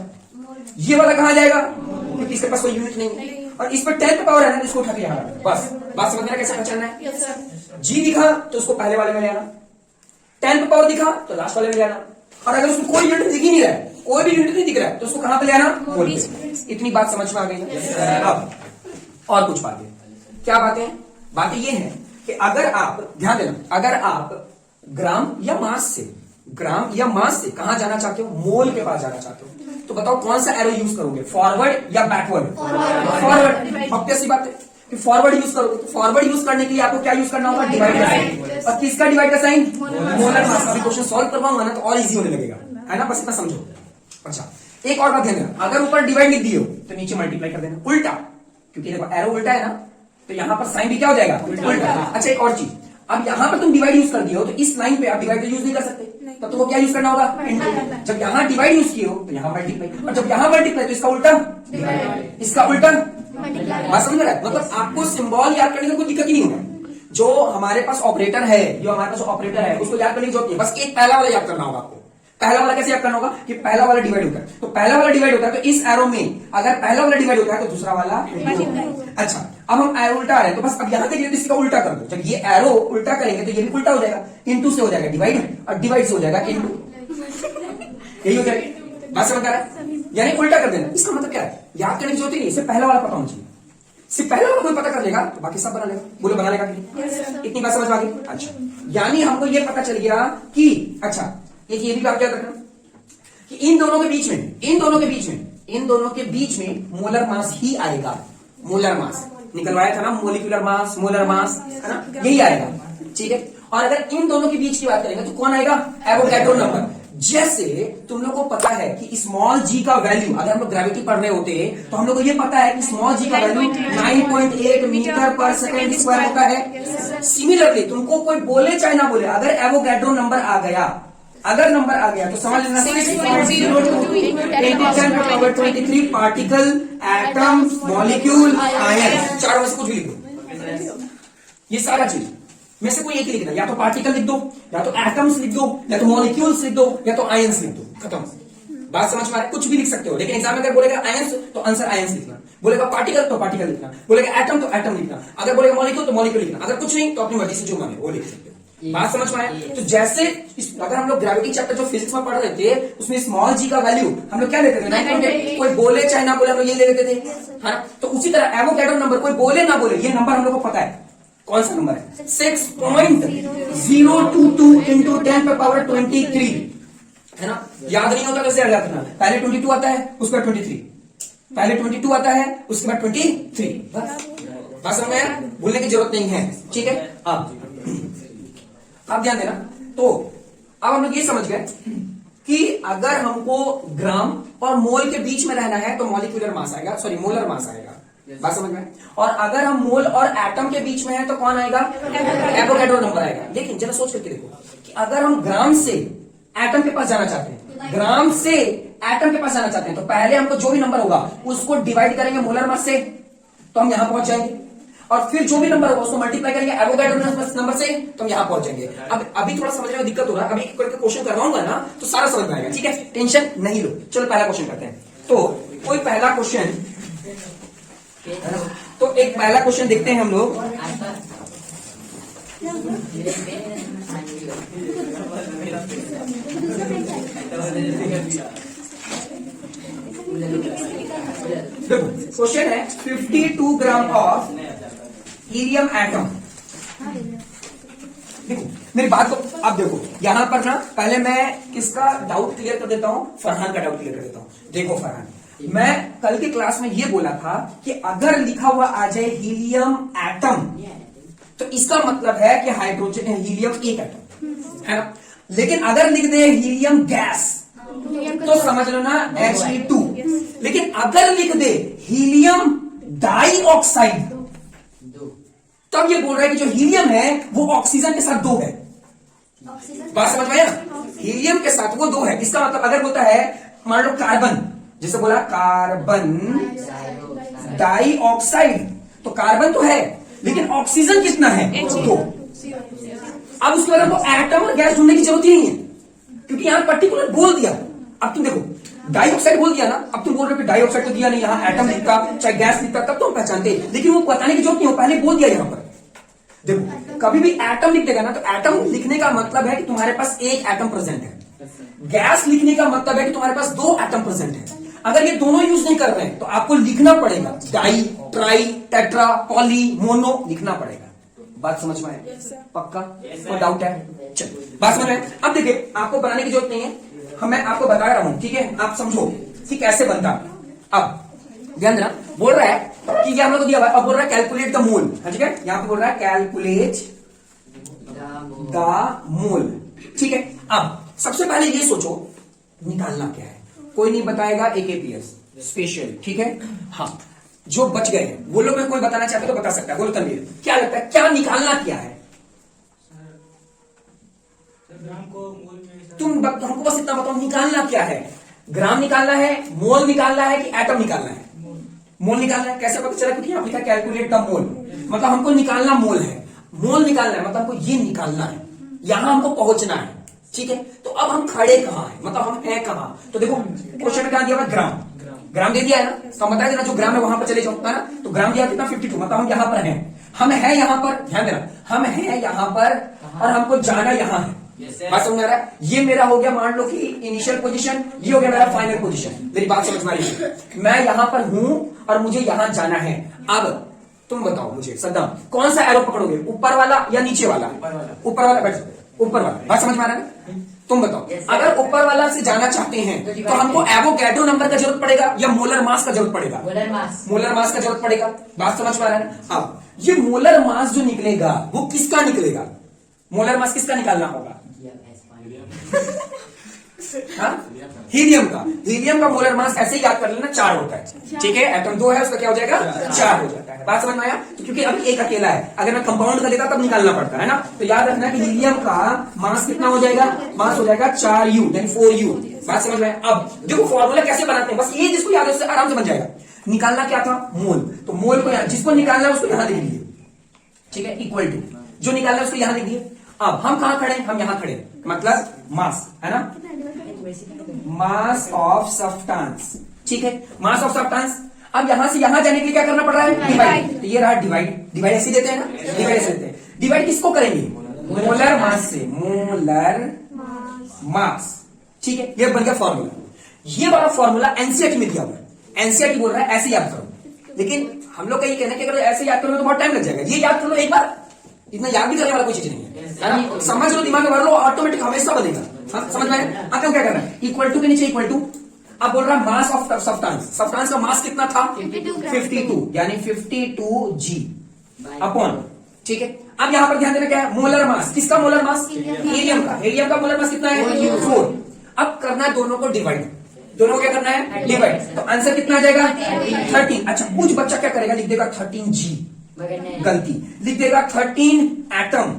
ये वाला कहां जाएगा, क्योंकि इसके पास कोई यूनिट नहीं है, और इस पर 10 पे पावर है ना, इसको उठा के यहां रखना। बस बात समझना कैसे पहचानना है। Yes sir. जी दिखा तो उसको पहले वाले में ले आना, 10 पे पावर दिखा तो लास्ट वाले में ले आना, और अगर उसको कोई यूनिट दिख ही नहीं रहा है, कोई भी यूनिट नहीं दिख रहा है, तो उसको कहां पे ले आना, मोल पे। इतनी बात समझ में आ गई है। अब और कुछ बातें, क्या बातें, बातें ये है कि अगर आप ध्यान देना, अगर आप ग्राम या मास से, ग्राम या मास से कहां जाना चाहते हो, मोल के पास जाना चाहते हो, तो बताओ कौन सा एरो यूज करोगे, फॉरवर्ड या बैकवर्ड, फॉरवर्ड। ऑब्वियस सी बात है कि फॉरवर्ड यूज करोगे, तो फॉरवर्ड यूज करने के लिए आपको क्या यूज करना होगा, डिवाइड का साइन। और किसका डिवाइड का साइन, मोलर मास का। अभी क्वेश्चन सॉल्व करवाऊंगा ना तो और इजी होने लगेगा, है ना, बस इतना समझो। अच्छा, एक और बात ध्यान देना, अगर ऊपर डिवाइड लिख दिए हो तो नीचे मल्टीप्लाई कर देना उल्टा, क्योंकि देखो एरो उल्टा है ना, तो यहां पर साइन भी क्या हो जाएगा, उल्टा। अच्छा, एक और चीज, अब यहां पर तुम डिवाइड यूज कर दिए हो तो इस लाइन पे आप डिवाइड यूज नहीं कर सकते, तब तुमको क्या यूज करना होगा, इंटू। जब यहां डिवाइड यूज किए हो तो यहां मल्टीप्लाई, और जब यहां मल्टीप्लाई तो इसका उल्टा, इसका उल्टा। बात समझ रहा है, मतलब आपको सिंबल याद करने में कोई दिक्कत ही नहीं होगा। जो हमारे पास ऑपरेटर है, जो हमारे पास ऑपरेटर है उसको याद करने की जरूरत नहीं, बस एक पहला वाला याद करना होगा आपको। पहला वाला कैसे याद करना होगा कि पहला वाला डिवाइड होता है, तो पहला वाला डिवाइड होता है तो इस एरो में अगर पहला वाला डिवाइड होता है तो दूसरा वाला इंटू। अच्छा, अब हम एरो उल्टा आ रहे हैं, तो बस अब यहां तक इसका उल्टा कर दो। जब ये एरो उल्टा करेंगे तो ये भी उल्टा हो जाएगा, इंटू से हो जाएगा डिवाइड, और डिवाइड से हो जाएगा इंटू, यही हो जाएगा। बात समझ आ रहा है, यानी उल्टा कर देना। इसका मतलब क्या है, याद करने की जरूरत ही नहीं, सिर्फ पहला वाला पता होना चाहिए, सिर्फ पहला वाला कोई पता कर लेगा तो बाकी सब बना लेगा, बोले बना लेगा कि नहीं? इतनी बात समझ आ गई। अच्छा, यानी हमको ये पता चल गया कि, अच्छा ये भी बात याद रखना कि इन दोनों के बीच में, इन दोनों के बीच में मोलर मास ही आएगा। मोलर मास निकलवाया था ना, मोलिकुलर मास, मोलर मास, है ना, यही आएगा, ठीक है। और अगर इन दोनों के बीच की बात करेंगे तो कौन आएगा, एवोगैड्रो नंबर। जैसे तुम लोग को पता है कि स्मॉल जी का वैल्यू, अगर हम लोग ग्रेविटी पढ़ रहे होते तो हम लोग को ये पता है कि स्मॉल जी का वैल्यू 9.8 मीटर पर सेकेंड स्क्वायर होता है। सिमिलरली तुमको कोई बोले चाहे ना बोले, अगर एवोगैड्रो नंबर आ गया, अगर नंबर आ गया तो समझ लेना 6.02 पार्टिकल, एटम, मॉलिक्यूल, आयन, चारों में से कुछ भी लिख दो। ये सारा चीज में से कोई एक ही लिखना, या तो पार्टिकल लिख दो, या तो एटम्स लिख दो, या तो मॉलिक्यूल्स लिख दो, या तो आयंस लिख दो, खत्म। बात समझ में आ रही है, कुछ भी लिख सकते हो, लेकिन एग्जाम में अगर बोलेगा आयंस तो आंसर आयंस लिखना, बोलेगा पार्टिकल तो पार्टिकल लिखना, बोलेगा एटम तो एटम लिखना, अगर बोलेगा मॉलिक्यूल तो मॉलिक्यूल लिखना, अगर कुछ नहीं तो अपनी मर्जी से जो माने वो लिख सकते हो। बात समझ में आया। तो जैसे अगर हम लोग ग्रेविटी चैप्टर जो फिजिक्स में पढ़ रहे थे उसमें स्मॉल जी का वैल्यू हम लोग क्या लेते थे, 9.8, कोई बोले चाहे ना बोले हम लोग ये ले लेते थे, है ना। तो उसी तरह एवोगैड्रो नंबर कोई बोले ना बोले ये नंबर हम लोग को पता है, कौन सा नंबर है, 6.022 इंटू 10 पे पावर 23, है ना। याद नहीं होता कैसे याद रखना, पहले 22 आता है उसके बाद 23, पहले 22 आता है उसके बाद 23, बस। बात समझ में आया, भूलने की जरूरत नहीं है, ठीक है। अब ध्यान देना, तो अब हम लोग ये समझ गए कि अगर हमको ग्राम और मोल के बीच में रहना है तो मॉलिक्यूलर मास आएगा, सॉरी मोलर मास आएगा। बात समझ में। और अगर हम मोल और एटम के बीच में है तो कौन आएगा, एवोगैड्रो नंबर आएगा। लेकिन जरा सोच करके देखो कि अगर हम ग्राम से एटम के पास जाना चाहते हैं, ग्राम से एटम के पास जाना चाहते हैं, तो पहले हमको जो भी नंबर होगा उसको डिवाइड करेंगे मोलर मास से, तो हम यहां पहुंच जाएंगे, और फिर जो भी नंबर होगा उसको मल्टीप्लाई करेंगे एवोगैड्रो नंबर से, तो हम यहां पहुंच जाएंगे। अब अभी थोड़ा समझने में दिक्कत हो रहा है, अभी करके क्वेश्चन करवाऊंगा ना तो सारा समझ में आएगा, ठीक है, टेंशन नहीं लो। चलो पहला क्वेश्चन करते हैं। तो कोई पहला क्वेश्चन, तो एक पहला क्वेश्चन देखते हैं हम लोग। देखो क्वेश्चन है 52 ग्राम ऑफ हीलियम एटम। हाँ भैया। देखो मेरी बात को आप देखो, यहां पर ना पहले मैं किसका डाउट क्लियर कर देता हूं, फरहान का डाउट क्लियर कर देता हूं। देखो फरहान, मैं कल की क्लास में ये बोला था कि अगर लिखा हुआ आ जाए हीलियम एटम तो इसका मतलब है कि हाइड्रोजन हीलियम एक एटम है ना। लेकिन अगर लिख दे हीलियम गैस तो समझ लो ना He2। लेकिन अगर लिख दे हीलियम डाइऑक्साइड तो अब ये बोल रहा है कि जो हीलियम है वो ऑक्सीजन के साथ दो है। बात समझ में आया ना, हीलियम के साथ वो दो है। इसका मतलब अगर बोलता है मान लो कार्बन, जैसे बोला कार्बन डाइऑक्साइड, तो कार्बन तो है लेकिन ऑक्सीजन कितना है, दो। अब उसके बाद हमको एटम और गैस ढूंढने की जरूरत ही नहीं है क्योंकि यहां पर्टिकुलर बोल दिया। अब तुम देखो डाइऑक्साइड बोल दिया ना, अब तुम बोल रहे हो कि डाइऑक्साइड तो दिया नहीं, यहां एटम लिखता चाहे गैस लिखता तब तो हम पहचानते, लेकिन वो बताने की जरूरत नहीं हो, पहले बोल दिया यहां पर। देखो कभी भी एटम लिख देगा ना तो एटम लिखने का मतलब है कि तुम्हारे पास एक एटम प्रेजेंट है, गैस लिखने का मतलब है कि तुम्हारे पास दो एटम प्रेजेंट है। अगर ये दोनों यूज नहीं कर रहे हैं तो आपको लिखना पड़ेगा di, tri, tetra, poly, mono लिखना पड़ेगा। बात समझ में आए? पक्का? कोई डाउट है? चलो बात समझ में। अब देखिए आपको बनाने की जरूरत नहीं है, मैं आपको बता रहा हूं, ठीक है, आप समझो कि कैसे बनता। अब ध्यान देना, बोल रहा है कि ये हम लोग को दिया हुआ है, अब बोल रहा है कैलकुलेट द मोल, ठीक है, यहां पे बोल रहा है कैलकुलेट द मोल, ठीक है। अब सबसे पहले ये सोचो निकालना क्या है, कोई नहीं बताएगा AKPS स्पेशल, ठीक है। हाँ जो बच गए हैं वो लोग में कोई बताना चाहते तो बता सकता है, बोलो तनवीर क्या लगता है क्या निकालना क्या है? हमको बस इतना बताओ निकालना क्या है। ग्राम निकालना है, मोल निकालना है कि एटम निकालना है? मोल निकालना है। कैसे पता चला? क्योंकि यहां लिखा कैलकुलेट द मोल, मतलब हमको निकालना मोल है, मोल निकालना है मतलब हमको ये निकालना है, यहां हमको पहुंचना है, ठीक है। तो अब हम खड़े कहां हैं, मतलब हम हैं कहां? तो देखो क्वेश्चन में क्या दिया हुआ, ग्राम, ग्राम दे दिया है ना, तो बता देना जो ग्राम है वहां पर चले जाओ, है ना। तो ग्राम दिया कितना 52, मतलब हम यहां पर हैं, हम हैं यहां पर, ध्यान देना हम हैं यहां पर और हमको जाना यहां है। बात समझ आ रहा है? ये मेरा हो गया मान लो कि इनिशियल पोजीशन, ये हो गया मेरा फाइनल पोजीशन। मेरी बात समझ में आ रही है? मैं यहां पर हूं और मुझे यहां जाना है। अब तुम बताओ मुझे सद्दाम, कौन सा एरो पकड़ोगे, ऊपर वाला या नीचे वाला? ऊपर वाला बैठ, ऊपर वाला। बात समझ में आ रहा है? तुम बताओ अगर ऊपर वाला से जाना चाहते हैं तो हमको एवोगैड्रो नंबर का जरूरत पड़ेगा या मोलर मास का जरूरत पड़ेगा? मोलर मास का जरूरत पड़ेगा। बात समझ में आ रहा है? अब ये मोलर मास जो निकलेगा वो किसका निकलेगा? मोलर मास किसका निकालना होगा? हीलियम का। हीलियम का मोलर मास ऐसे ही याद कर लेना 4 होता है, ठीक है। एटम 2 है, उसका क्या हो जाएगा 4 हो जाता है। बात समझ में आया? तो क्योंकि अभी एक अकेला है, अगर मैं कंपाउंड का लेता तब निकालना पड़ता है ना। तो याद रखना कि हीलियम का मास कितना हो जाएगा, मास हो जाएगा 4U यानी 4U। बात समझ में आया? अब देखो फॉर्मूला कैसे बनाते हैं, बस ये जिसको याद है उससे आराम से बन जाएगा। निकालना क्या था, मोल, तो मोल को जिसको निकालना है उसको यहां लिख दिए, ठीक है, इक्वल टू जो निकालना है उसको यहां लिख दिए। अब हम कहां खड़े, हम यहां खड़े, मतलब मास है ना, मास ऑफ सब्सटेंस, ठीक है, मास ऑफ सब्सटेंस। अब यहां से यहां जाने के लिए क्या करना पड़ रहा है, डिवाइड। तो ये रहा डिवाइड, डिवाइड ऐसे देते हैं ना, डिवाइड ऐसे देते हैं। डिवाइड किसको करेंगे, मोलर मास से, मोलर मास, ठीक है। ये बन गया फॉर्मूला। ये वाला फॉर्मूला एनसीईआरटी में दिया हुआ है, एनसीईआरटी बोल रहा है ऐसे याद करो, लेकिन हम लोग का ये कहना है कि अगर ऐसे याद करोगे तो बहुत टाइम लग जाएगा। ये याद कर लो एक बार, इतना याद भी करने वाला कोई चीज नहीं है ना, समझ लो, दिमाग में भर लो, ऑटोमेटिक हमेशा बनेगा। हाँ, समझ में आया? अब क्या करना है, इक्वल टू के नीचे इक्वल टू। अब बोल रहा है मास ऑफ सब्सटेंस, सब्सटेंस का मास कितना था 52 यानी 52G अपॉन, ठीक है। अब यहां पर ध्यान देना क्या है, मोलर मास, किसका मोलर मास, हीलियम का। हीलियम का मोलर मास कितना है 4। अब करना है दोनों को डिवाइड, दोनों को क्या करना है डिवाइड, तो आंसर कितना आ जाएगा 13। अच्छा कुछ बच्चा क्या करेगा, लिख देगा 13G, गलती, लिख देगा 13 एटम,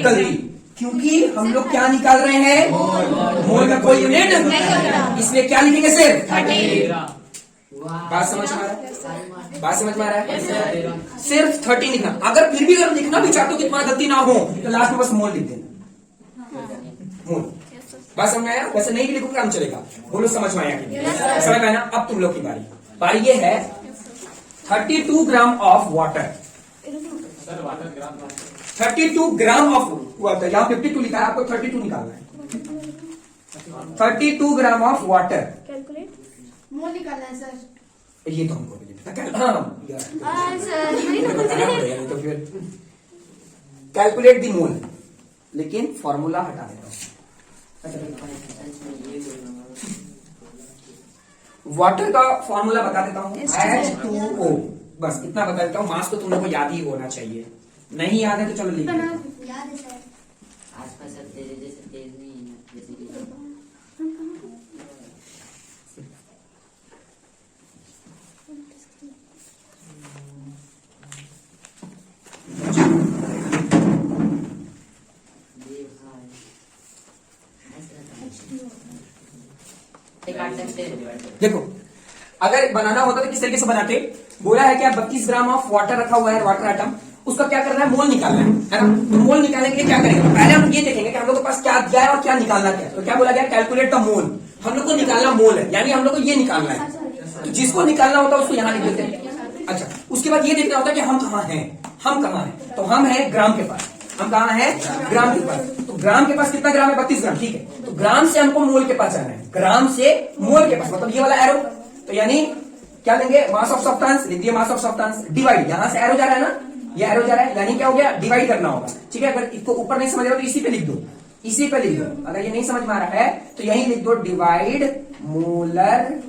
गलती, क्योंकि हम लोग क्या निकाल रहे हैं, मोल में कोई यूनिट, इसलिए क्या लिखेंगे सिर्फ 13। बात समझ में आ रहा है? बात समझ में आ रहा है? सिर्फ 13 लिखना। अगर फिर भी अगर लिखना भी चाहते हो कि तुम्हारा गलती ना हो तो लास्ट में बस मोल लिख देना, मोल। बात समझ में आया? वैसे नहीं भी लिखोगे काम चलेगा। बोलो समझ में आया कि नहीं? समझ में आया ना? अब तुम लोग की बारी, बारी ये है 32 gram of water, 32 gram of water, यहां 52 लिखा है, आपको 32 निकालना है। 32 ग्राम ऑफ वाटर, कैलकुलेट मोल निकालना है सर। ये तो हमको तो फिर कैलकुलेट दी मोल, लेकिन फॉर्मूला हटा देता हूं। वाटर का फॉर्मूला बता देता हूं, H2O, बस इतना बता देता हूं। मास तो तुम लोग को याद ही होना चाहिए, नहीं याद है तो चलो लिख देता हूं। याद है सर। आसपास सब तेरे जैसे तेज नहीं है ना, जैसे कि काट सकते हैं। देखो, अगर बनाना होता तो किस तरीके से बनाते, बोला है कि 32 ग्राम ऑफ वाटर रखा हुआ है, वाटर आइटम, उसका क्या करना है, मोल निकालना है ना। तो मोल निकालने के लिए क्या करेंगे, तो पहले हम ये देखेंगे कि हम लोग के पास क्या दिया है और क्या निकालना क्या है। तो क्या बोला गया, कैलकुलेट द मोल, हम लोग को निकालना मोल है, यानी हम लोग को ये निकालना है। तो जिसको निकालना होता है उसको यहाँ लिख देते हैं। अच्छा, उसके बाद ये देखना होता है कि हम कहाँ हैं, हम कहाँ हैं। तो हम हैं ग्राम के पास, हम कहाँ हैं, ग्राम के पास। तो ग्राम के पास कितना ग्राम है, 32 ग्राम, ठीक है। तो ग्राम से हमको मोल के पास जाना है, ग्राम से मोल के पास, मतलब ये वाला एरो। तो यानी क्या लेंगे, मास ऑफ सब्सटेंस लिख दिए, मास ऑफ सब्सटेंस डिवाइड, यहां से एरो जा रहा है ना, ये एरो जा रहा है, यानी क्या हो गया, डिवाइड करना होगा, ठीक है। अगर इसको ऊपर नहीं समझ रहे हो तो इसी पे लिख दो, इसी पे लिख दो। अगर ये नहीं समझ में आ रहा है तो यही लिख दो, डिवाइड मोलर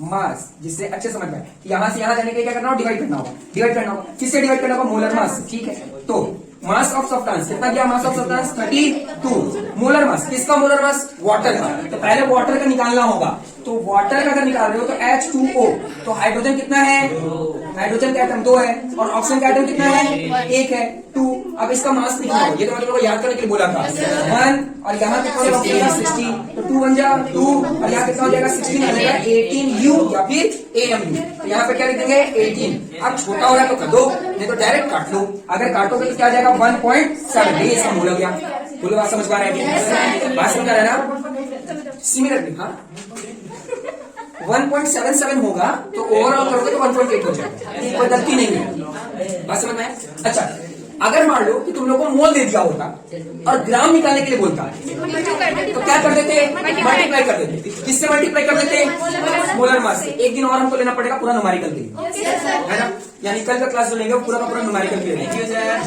मास, जिससे अच्छे समझ में आए कि यहां से यहां जाने के लिए क्या करना होगा, डिवाइड करना होगा, डिवाइड करना होगा। किससे डिवाइड करना होगा, मोलर मास, ठीक है। तो मास ऑफ सब्सटेंस कितना दिया, mass of substance 32, molar mass, किसका मोलर मास, वाटर का। तो पहले वाटर का निकालना होगा, तो वाटर का अगर निकाल रहे हो तो H2O, तो हाइड्रोजन कितना है, हाइड्रोजन का एटम 2 है, और ऑक्सीजन का एटम कितना है, 1 है, 2। अब इसका मास निकालना होगा, ये तो मैं तुम लोगों को याद करने के लिए बोला था, 1, और यहाँ कितना हो जाएगा 60, तो 2 बन जा 2, और यहाँ कितना हो जाएगा 16 आ जाएगा, 18U या फिर AMU। तो यहाँ पे क्या लिख देंगे, 18। अब छोटा हो रहा है तो कर दो, नहीं तो डायरेक्ट काट लो। अगर काटोगे तो क्या जाएगा, 1.7, ये इसका मोल हो गया। बोलो, बात समझ पा रहे हैं, बात समझ आ रहा है ना। सिमिलरली हाँ 1.77 होगा, तो ओवरऑल करोगे तो 1.8 हो जाएगा, कोई गलती नहीं है, बात समझ में आया। अच्छा, अगर मान लो कि तुम लोग को मोल दे दिया होता और ग्राम निकालने के लिए बोलता, तो क्या कर देते, मल्टीप्लाई कर देते। किससे मल्टीप्लाई कर देते, मोलर मास से। एक दिन और हमको लेना पड़ेगा पूरा न्यूमेरिकल के लिए, है ना, यानी कल का क्लास जो लेंगे वो पूरा का पूरा न्यूमेरिकल के लिए।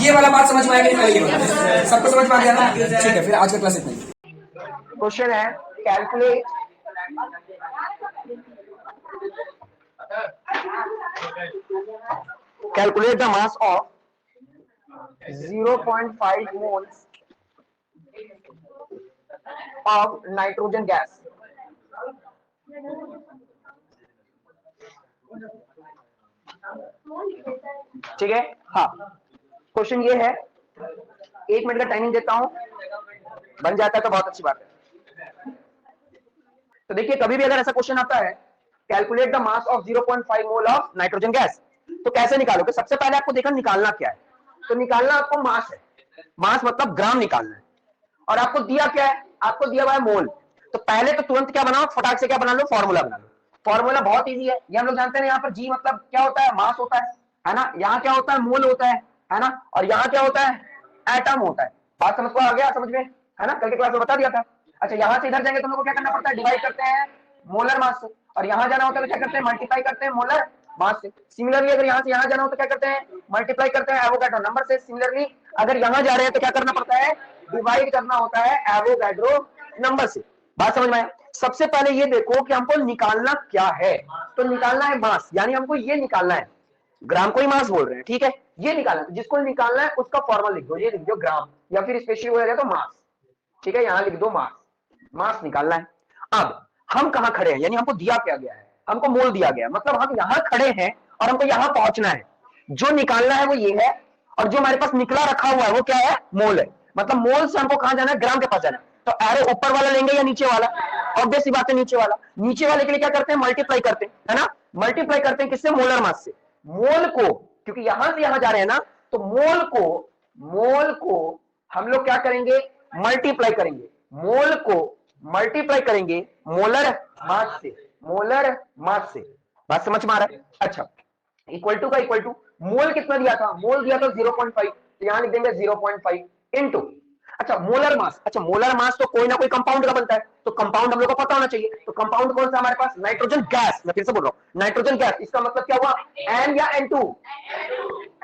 ये वाला बात समझ में आएगा, पहले ये बता, सबको समझ में आ गया ना, ठीक है। फिर आज का क्लास इतना ही। क्वेश्चन है, calculate calculate the mass of 0.5 moles of nitrogen gas. ठीक है, हाँ। क्वेश्चन ये है, 1 मिनट का टाइमिंग देता हूं, बन जाता है तो बहुत अच्छी बात है। तो देखिए, कभी भी अगर ऐसा क्वेश्चन आता है, calculate the mass of 0.5 mole of nitrogen gas, तो कैसे निकालोगे। सबसे पहले आपको देखना निकालना क्या है, तो निकालना आपको मास है, मास मतलब ग्राम निकालना है। और आपको दिया क्या है, आपको दिया हुआ है मोल। तो पहले तो तुरंत क्या बनाओ, फटाक से क्या बना लो, फॉर्मूला बना लो। फॉर्मूला बहुत इजी है, ये हम लोग जानते हैं। यहाँ पर जी मतलब क्या होता है, मास होता है ना। यहाँ क्या होता है, मोल होता है ना। और यहाँ क्या होता है, एटम होता है। बात समझ को आ गया, समझ में, है ना, कल के क्लास में बता दिया था। अच्छा, यहाँ से इधर जाएंगे तो हम लोग को क्या करना पड़ता है, डिवाइड करते हैं मोलर मास से, और यहाँ जाना होता है तो क्या करते हैं, मल्टीप्लाई करते हैं मोलर मास से। सिमिलरली अगर यहाँ से यहाँ जाना हो तो क्या करते हैं, मल्टीप्लाई करते हैं एवोगैड्रो नंबर से। सिमिलरली अगर यहाँ जा रहे हैं तो क्या करना पड़ता है, डिवाइड करना होता है एवोगैड्रो नंबर से। बात समझ में आया। सबसे पहले ये देखो कि हमको निकालना क्या है, तो निकालना है मास, यानी हमको ये निकालना है, ग्राम को ही मास बोल रहे हैं, ठीक है। ये निकालना, जिसको निकालना है उसका फॉर्मूला लिख दो, ये लिख दो ग्राम, या फिर स्पेशली हो जाए तो मास, ठीक है। यहाँ लिख दो मास, मास निकालना है। अब हम कहां खड़े हैं, यानी हमको दिया क्या गया है, हमको मोल दिया गया है, मतलब हम यहां खड़े हैं और हमको यहां पहुंचना है। जो निकालना है वो ये है, और जो हमारे पास निकला रखा हुआ है वो क्या है, मोल है। मतलब मोल से हमको कहां जाना है, ग्राम के पास जाना है। तो एरो ऊपर वाला लेंगे या नीचे वाला, ऑब्वियस सी बात है नीचे वाला। नीचे वाले के लिए क्या करते हैं, मल्टीप्लाई करते हैं, है ना। मल्टीप्लाई करते हैं किससे, मोलर मास से। मोल को, क्योंकि यहां से यहां जा रहे हैं ना, तो मोल को हम लोग क्या करेंगे, मल्टीप्लाई करेंगे। मोल को मल्टीप्लाई करेंगे मोलर मास से, मोलर मास से। बात समझ में आ रहा है। अच्छा, इक्वल टू का इक्वल टू, मोल कितना दिया था, मोल दिया था 0.5, तो यहां लिख देंगे 0.5 इनटू। अच्छा मोलर मास, अच्छा मोलर मास तो कोई ना कोई कंपाउंड का बनता है, तो कंपाउंड हम लोग को पता होना चाहिए। तो कंपाउंड कौन सा हमारे पास? Nitrogen gas. मैं फिर से बोल रहा हूं नाइट्रोजन गैस। इसका मतलब क्या हुआ? N या N2?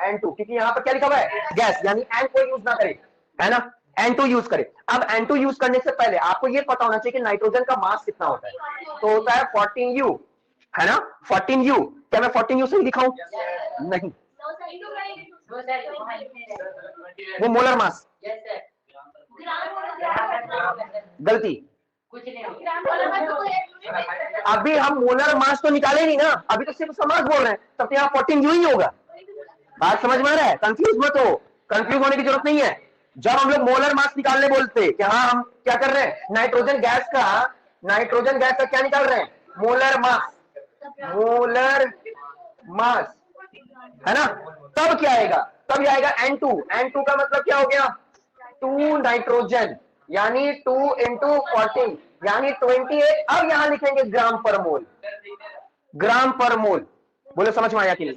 N2, क्योंकि यहां पर क्या लिखा हुआ है? गैस, यानी N कोई यूज ना करे, है ना, N2 यूज करे। अब N2 यूज करने से पहले आपको यह पता होना चाहिए कि नाइट्रोजन का मास कितना होता है। तो होता है 14U, है ना, 14U। क्या मैं 14U से लिखा हूं? नहीं, वो मोलर मास, गलती। अभी हम मोलर मास तो निकाले नहीं ना, अभी तो सिर्फ उसका मास बोल रहे हैं, तब तो यहाँ 14U ही होगा। बात समझ में आ रहा है? कंफ्यूज मत हो, कंफ्यूज होने की जरूरत नहीं है। जब हम लोग मोलर मास निकालने बोलते कि हाँ हम क्या कर रहे हैं, नाइट्रोजन गैस का क्या निकाल रहे हैं? मोलर मास, मोलर मास, है ना। तब क्या आएगा? तब ये आएगा N2। N2 का मतलब क्या हो गया? 2 नाइट्रोजन, यानी 2 इंटू 14 यानी 28। अब यहां लिखेंगे ग्राम पर मोल, ग्राम पर मोल। बोलो समझ में आया कि नहीं?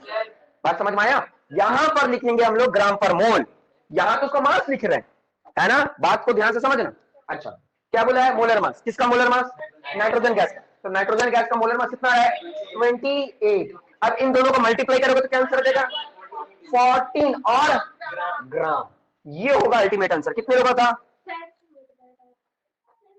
बात समझ में आया? यहां पर लिखेंगे हम लोग ग्राम पर मोल, यहां तो उसका मास लिख रहे हैं, है ना। बात को ध्यान से समझना। अच्छा क्या बोला है? Molar mass. किसका मोलर मास? नाइट्रोजन गैस का। तो नाइट्रोजन गैस का मोलर मास कितना है? 28। अब इन दोनों को मल्टीप्लाई करोगे तो क्या आंसर देगा? 14 और ग्राम। ये होगा अल्टीमेट आंसर। कितने होगा था?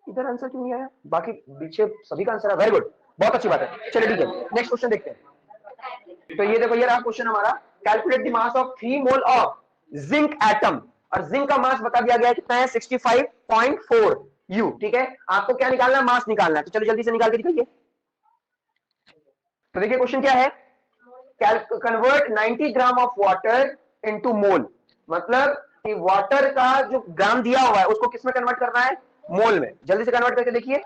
इधर आंसर क्यों नहीं आया? बाकी पीछे सभी का आंसर है। वेरी गुड, बहुत अच्छी बात है। चलिए ठीक है, नेक्स्ट क्वेश्चन देखते हैं। तो ये देखो, ये रहा क्वेश्चन हमारा। Calculate the mass of 3 mole of zinc atom. और जिंक का मास बता दिया गया है कितना है? 65.4 U। ठीक है, आपको क्या निकालना है? मास निकालना है। तो चलो जल्दी से निकाल के दिखाइए। तो देखिए क्वेश्चन क्या है, convert 90 gram of water into मोल। मतलब कि वाटर का जो ग्राम दिया हुआ है उसको किस में कन्वर्ट करना है? मोल में। जल्दी से कन्वर्ट करके देखिए।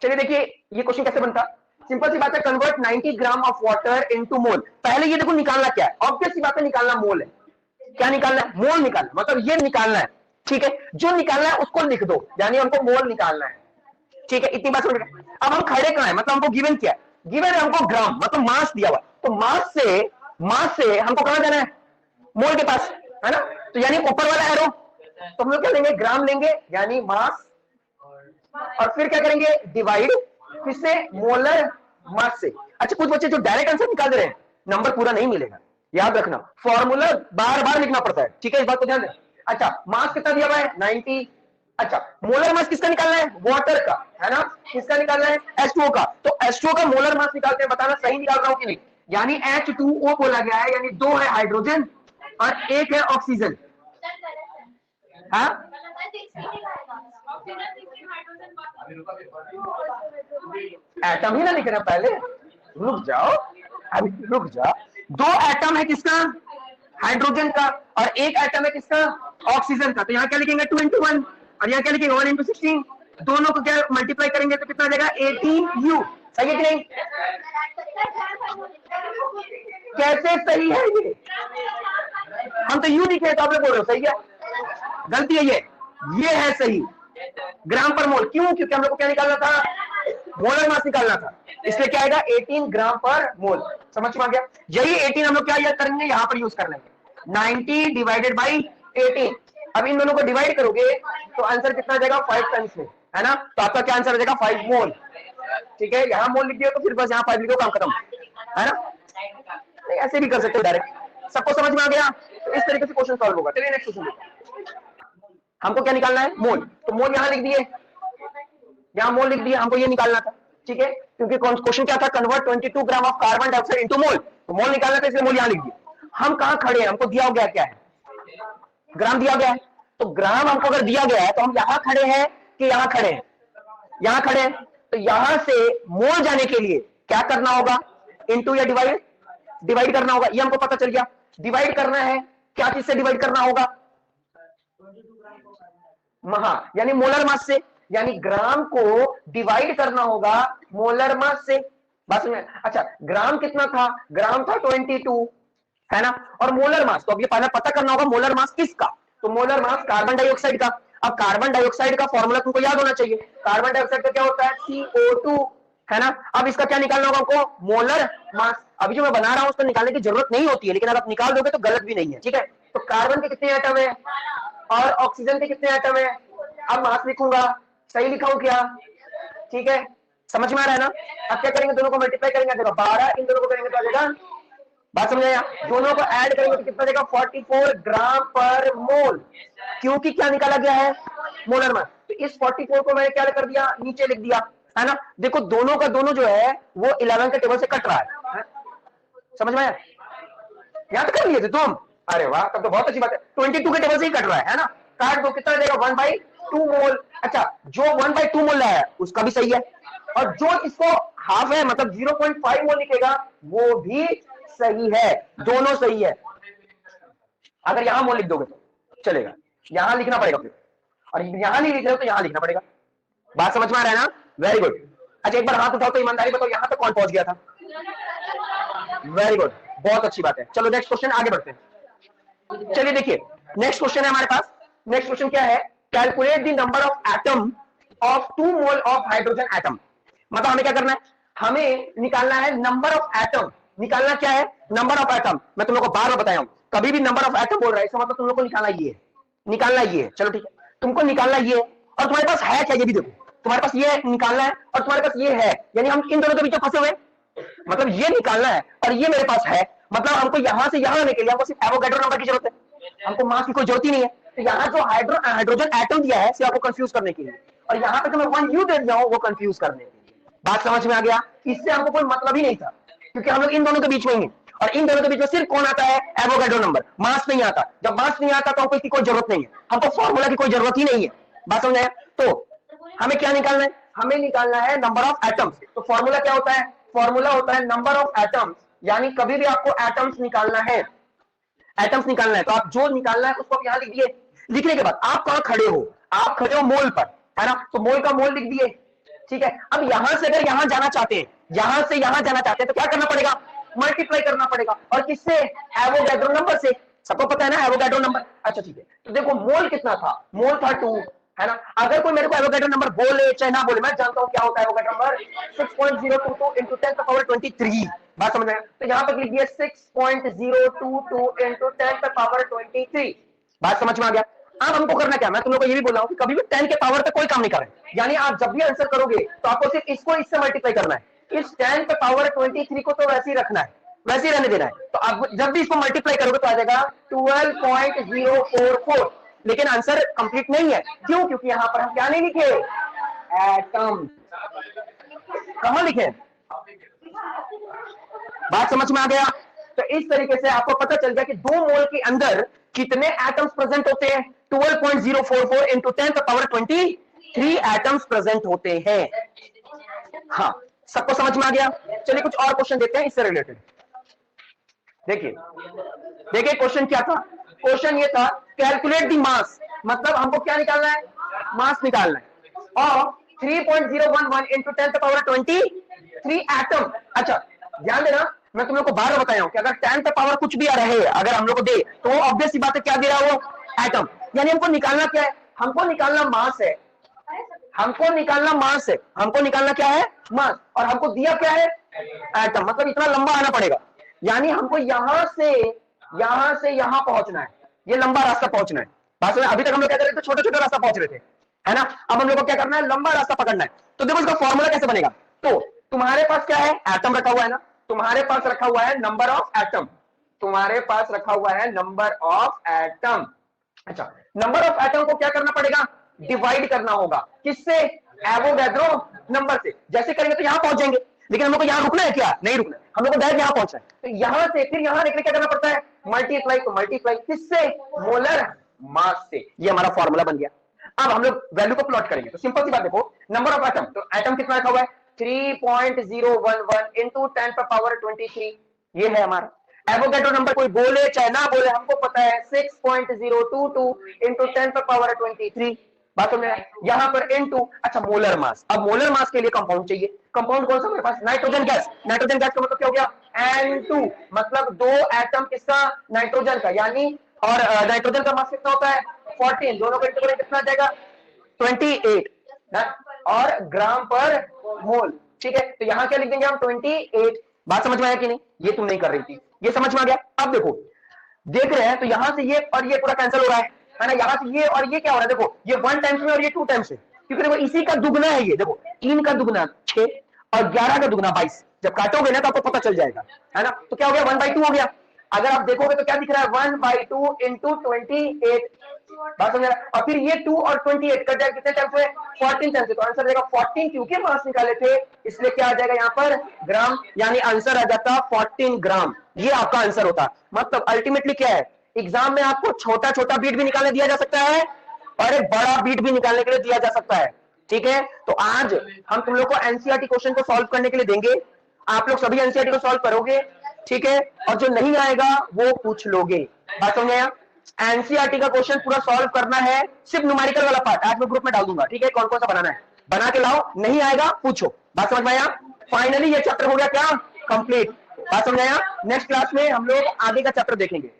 चलिए देखिए ये क्वेश्चन कैसे बनता। सिंपल सी बात है, convert 90 gram of water into मोल। पहले ये देखो निकालना क्या है, ऑब्वियस सी बात है निकालना मोल है। क्या निकालना है? मोल निकालना, मतलब ये निकालना है। ठीक है, जो निकालना है उसको लिख दो, यानी हमको मोल निकालना है। ठीक है, इतनी बात समझ में। अब हम खड़े कहां है? मतलब हमको गिवन क्या है? गिवन है हमको ग्राम, मतलब मास दिया हुआ। तो मास से हमको कहां जाना है? मोल के पास, है ना। तो यानी ऊपर वाला एरो, तो हम लोग क्या लेंगे? ग्राम लेंगे, यानी मास। और फिर क्या करेंगे? डिवाइड किससे? मोलर मास से। अच्छा कुछ बच्चे जो डायरेक्ट आंसर निकाल दे रहे हैं, नंबर पूरा नहीं मिलेगा, याद रखना। फॉर्मूला बार बार लिखना पड़ता है, ठीक है, इस बात को ध्यान दें। अच्छा मास कितना दिया हुआ है? 90। अच्छा मोलर मास किसका निकालना है? वाटर का, है ना। किसका निकालना है? H2O का। तो H2O का मोलर मास निकालते हैं, बताना सही निकाल रहा हूं कि नहीं। यानी H2O बोला गया है, यानी 2 है हाइड्रोजन और 1 है ऑक्सीजन। हाँ एटम ही ना लिखना, पहले रुक जाओ, अभी रुक जाओ। 2 एटम है किसका? हाइड्रोजन का, और 1 एटम है किसका? ऑक्सीजन का। तो यहाँ क्या लिखेंगे? 2 into 1, और यहाँ क्या लिखेंगे? 1 into 16। दोनों को क्या मल्टीप्लाई करेंगे तो कितना आ जाएगा? 18U। सही है कि नहीं? कैसे सही है ये? हम तो यू लिखे तो आप लोग बोल रहे हो सही है, गलती है ये है सही। ग्राम पर मोल, क्यों? क्योंकि हम लोग को क्या निकालना था? मोलर मास निकालना था, इसलिए क्या आएगा? 18 ग्राम पर मोल। समझ में आ गया? यही 18 हम लोग क्या याद करेंगे? यहां पर यूज कर लेंगे, 90 डिवाइडेड बाई 18। अब इन दोनों को डिवाइड करोगे तो आंसर कितना आ जाएगा? 5 टाइम्स में, है ना। तो आपका क्या आंसर आ जाएगा? 5 मोल। ठीक है, यहां मोल लिख दिया तो फिर बस यहां 5 लिखो, काम खत्म, है ना। नहीं ऐसे भी कर सकते हो डायरेक्ट। सबको समझ में आ गया? तो इस तरीके से क्वेश्चन सॉल्व होगा। चलिए नेक्स्ट क्वेश्चन देखो। हमको क्या निकालना है? मोल। तो मोल यहां लिख दिए, यहां मोल लिख दिया, हमको ये निकालना था। ठीक है, क्योंकि क्वेश्चन क्या था? Convert 22 gram of carbon dioxide into मोल। तो मोल निकालना था, इसलिए मोल यहां लिख दिया। हम कहां खड़े हैं? हमको दिया गया क्या है? ग्राम दिया गया है। तो ग्राम हमको अगर दिया गया है तो हम यहां खड़े हैं कि यहां खड़े हैं? यहां खड़े हैं। तो यहां से मोल जाने के लिए क्या करना होगा? इनटू या डिवाइड? डिवाइड करना होगा, ये हमको पता चल गया। डिवाइड करना है, क्या चीज से डिवाइड करना होगा? महा, यानी मोलर मास से, यानी ग्राम को डिवाइड करना होगा मोलर मास से। बस में अच्छा ग्राम कितना था? ग्राम था 22, है ना। और मोलर मास, तो अब ये पहले पता करना होगा मोलर मास किसका। तो मोलर मास कार्बन डाइऑक्साइड का। अब कार्बन डाइऑक्साइड का फॉर्मूला तुमको याद होना चाहिए। कार्बन डाइऑक्साइड का क्या होता है? CO2, है ना। अब इसका क्या निकालना होगा हमको? Molar mass. अभी जो मैं बना रहा हूं उसको निकालने की जरूरत नहीं होती है, लेकिन अगर आप निकाल दोगे तो गलत भी नहीं है, ठीक है। तो कार्बन के कितने एटम है? और ऑक्सीजन के कितने एटम है? अब मास लिखूंगा, सही लिखा हूं क्या? ठीक है, समझ में आ रहा है ना? अब क्या करेंगे, दोनों को मल्टीप्लाई करेंगे, देखो 12, इन दोनों को करेंगे तो आ जाएगा, बात समझ आया? दोनों को ऐड करेंगे तो कितना देगा? 44 ग्राम पर मोल, क्योंकि क्या निकाला गया है? Molar mass. तो इस 44 को मैंने क्या कर दिया? नीचे लिख दिया, है ना? देखो दोनों का दोनों जो है वो 11 के टेबल से कट रहा है? समझ में आया? याद कर लिए थे तुम? अरे वाह, तब तो बहुत अच्छी बात है। 22 के टेबल से ही कट रहा है ना? काट दो, कितना देगा? 1/2 मोल। अच्छा, जो 1/2 मोल है उसका भी सही है, और जो इसको हाफ है मतलब 0.5 मोल लिखेगा वो भी सही है, दोनों सही है। अगर यहां मोल लिख दोगे तो चलेगा, यहां लिखना पड़ेगा फिर, और यहां नहीं लिख रहे हो तो यहां लिखना पड़ेगा। बात समझ में आ रहा है ना? Very good. अच्छा एक बार हाथ उठाओ तो ईमानदारी बताओ, यहां तक कौन पहुंच गया था? वेरी गुड, बहुत अच्छी बात है। चलो नेक्स्ट क्वेश्चन आगे बढ़ते हैं। चलिए देखिए, नेक्स्ट क्वेश्चन है हमारे पास। नेक्स्ट क्वेश्चन क्या है? Calculate the number of atom of 2 mole of hydrogen atom. मतलब हमें क्या करना है? हमें निकालना है नंबर ऑफ एटम। निकालना क्या है? Number of atom. मैं तुम लोग को बार बार बताया हूं, कभी भी नंबर ऑफ एटम बोल रहा है इसका मतलब तुम लोग को निकालना ये है, निकालना ये है। चलो ठीक है, तुमको निकालना ये है, और तुम्हारे पास है क्या ये भी देखो। तुम्हारे पास ये निकालना है और तुम्हारे पास ये है, यानी हम इन दोनों के बीच में फंसे हुए। मतलब ये निकालना है और ये मेरे पास है, मतलब हमको यहां से यहां आने के लिए हमको सिर्फ एवोगैड्रो नंबर की जरूरत है, हमको मास की कोई जरूरत ही नहीं है। तो यहाँ जो हाइड्रोजन एटम दिया है सिर्फ आपको कंफ्यूज करने के लिए, और यहाँ पे जो मैं 1U दे दिया हूं वो कंफ्यूज करने के लिए। बात समझ में आ गया? इससे हमको कोई मतलब ही नहीं था, क्योंकि हम लोग इन दोनों के बीच में ही हैं, और इन दोनों के बीच में सिर्फ कौन आता है? Avogadro number. मास नहीं आता। जब मास नहीं आता तो हमको इसकी कोई जरूरत नहीं है, हमको फॉर्मूला की कोई जरूरत ही नहीं है। बात समझ आया? तो हमें क्या निकालना है? हमें निकालना है नंबर ऑफ एटम्स। तो फॉर्मूला क्या होता है? फॉर्मूला होता है नंबर ऑफ एटम्स, यानी कभी भी आपको एटम्स निकालना है, एटम्स निकालना है तो आप जो निकालना है उसको आप यहां लिख दिए। लिखने के बाद आप कहां खड़े हो? आप खड़े हो मोल पर, है ना? तो मोल का मोल लिख दिए, ठीक है। अब यहां से अगर यहां जाना चाहते हैं, यहां से यहां जाना चाहते हैं तो क्या करना पड़ेगा? मल्टीप्लाई करना पड़ेगा। और किससे? एवोगैड्रो नंबर से। सबको पता है ना एवोगैड्रो नंबर? अच्छा ठीक है, तो देखो मोल कितना था? मोल था 2, है ना? अगर कोई मेरे को एवोगैड्रो नंबर बोले चाहे ना बोले, मैं जानता हूं क्या होता है Avogadro number. 6.022 into 10 to power 23। बात समझ में? तो यहां पर लिख दिया 6.022 into 10 to power 23। बात समझ में आ गया? अब हमको करना क्या? मैं तुम लोग को ये भी बोल रहा हूं कि कभी भी 10 के पावर पे कोई काम नहीं करें, यानी आप जब भी आंसर करोगे तो आपको सिर्फ इसको इससे मल्टीप्लाई करना है। इस 10 पे पावर 23 को तो वैसे ही रखना है, वैसे ही रहने देना है। तो आप जब भी इसको मल्टीप्लाई करोगे तो आ जाएगा 12.044। लेकिन आंसर कंप्लीट नहीं है, क्यों? क्योंकि यहां पर हम क्या नहीं लिखे? एटम। कहां लिखे? बात समझ में आ गया? तो इस तरीके से आपको पता चल गया कि 2 मोल के अंदर कितने एटम्स प्रेजेंट होते हैं? 12.044 into 10 to power 23 atoms present होते हैं। हाँ, सबको समझ में आ गया? चलिए कुछ और क्वेश्चन देखते हैं इससे रिलेटेड। देखिए क्वेश्चन क्या था? क्वेश्चन ये था कैलकुलेट द मास। मतलब हमको क्या निकालना है? मास निकालना है, और 3.011 into 10 to power 23 एटम। अच्छा ध्यान देना, मैं तुम लोग को बार बताया हूं कि अगर 10 पे पावर कुछ भी आ रहे हैं, अगर हम लोग को दे तो वो ऑब्वियस सी बात है क्या दे रहा है? वो एटम। यानी हमको निकालना क्या है? हमको निकालना मास है, हमको निकालना मास है, हमको निकालना क्या है? मास। और हमको दिया क्या है? एटम। मतलब इतना लंबा आना पड़ेगा, यानी हमको यहां से यहां पहुंचना है, ये लंबा रास्ता पहुंचना है। बात अभी तक हम लोग क्या कर रहे थे? छोटे छोटे रास्ता पहुंच रहे थे, है ना? अब हम लोग को क्या करना है? लंबा रास्ता पकड़ना है। तो देखो इसका फॉर्मूला कैसे बनेगा? तो तुम्हारे पास क्या है? एटम रखा हुआ है ना, तुम्हारे पास रखा हुआ है नंबर ऑफ एटम, तुम्हारे पास रखा हुआ है नंबर ऑफ एटम। अच्छा, नंबर ऑफ एटम को क्या करना पड़ेगा? डिवाइड करना होगा। किससे? एवोगैड्रो नंबर से। जैसे करेंगे तो यहां पहुंच जाएंगे, लेकिन हम लोग को यहां रुकना है क्या? नहीं रुकना, हम लोग को डायरेक्ट यहां पहुंचना है। तो यहां से फिर यहां देखने क्या करना पड़ता है? मल्टीप्लाई। तो मल्टीप्लाई किससे? मोलर मास से। ये हमारा फॉर्मूला बन गया। अब हम लोग वैल्यू को प्लॉट करेंगे, तो सिंपल सी बात देखो, नंबर ऑफ एटम, तो एटम कितना रखा हुआ है? 3.011 into 10 पे पावर 23, ये है हमारा एवोगैड्रो नंबर। कोई बोले चाहे ना बोले, हमको पता है 6.022 into 10 पे पावर 23। बात समझ में? यहां पर इनटू, अच्छा मोलर मास। अब मोलर मास के लिए कंपाउंड चाहिए। कंपाउंड कौन सा मेरे पास? Nitrogen gas. नाइट्रोजन गैस का मतलब क्या हो गया? N2, मतलब 2 एटम किसका? नाइट्रोजन का। यानी और नाइट्रोजन का मास कितना होता है? 14। दोनों का इंटीग्रल कितना आ जाएगा? 28 और ग्राम पर मोल। ठीक है, तो यहां क्या लिख देंगे हम? 28। बात समझ में आया कि नहीं? ये तुम नहीं कर रही थी, ये समझ में आ गया? अब देखो, देख रहे हैं तो यहां से ये और ये पूरा कैंसिल हो रहा है, है ना। यहाँ से ये और ये क्या हो रहा है, देखो ये 1 टाइम्स में और ये 2 टाइम्स है, क्योंकि देखो इसी का दुगना है ये, देखो 3 का दुगना 6 और 11 का दुगना 22। जब काटोगे ना तो आपको पता चल जाएगा, है ना। तो क्या हो गया, 1/2 हो गया। अगर आप देखोगे तो क्या दिख रहा है, 1/2 इंटू 28। बात समझ। और फिर ये 2 और 28 कट जाएगा कितने टाइम्स में, 14 टाइम्स। तो आंसर देगा 14, क्योंकि मास निकाले थे इसलिए क्या आ जाएगा यहाँ पर, ग्राम, यानी आंसर आ जाता 14 ग्राम। ये आपका आंसर होता। मतलब अल्टीमेटली क्या है, एग्जाम में आपको छोटा छोटा बीट भी निकालने दिया जा सकता है और एक बड़ा बीट भी निकालने के लिए दिया जा सकता है, ठीक है। तो आज हम तुम लोग को एनसीईआरटी क्वेश्चन को सॉल्व करने के लिए देंगे। आप लोग सभी एनसीईआरटी को सॉल्व करोगे, ठीक है, और जो नहीं आएगा वो पूछ लोगे। बात समझ आया। एनसीईआरटी का क्वेश्चन पूरा सॉल्व करना है, सिर्फ न्यूमेरिकल वाला पार्ट आज मैं ग्रुप में डाल दूंगा, ठीक है। कौन कौन सा बनाना है बना के लाओ, नहीं आएगा पूछो। बात समझ में आया। फाइनली ये चैप्टर हो गया क्या, कंप्लीट। बात समझ आया। नेक्स्ट क्लास में हम लोग आगे का चैप्टर देखेंगे।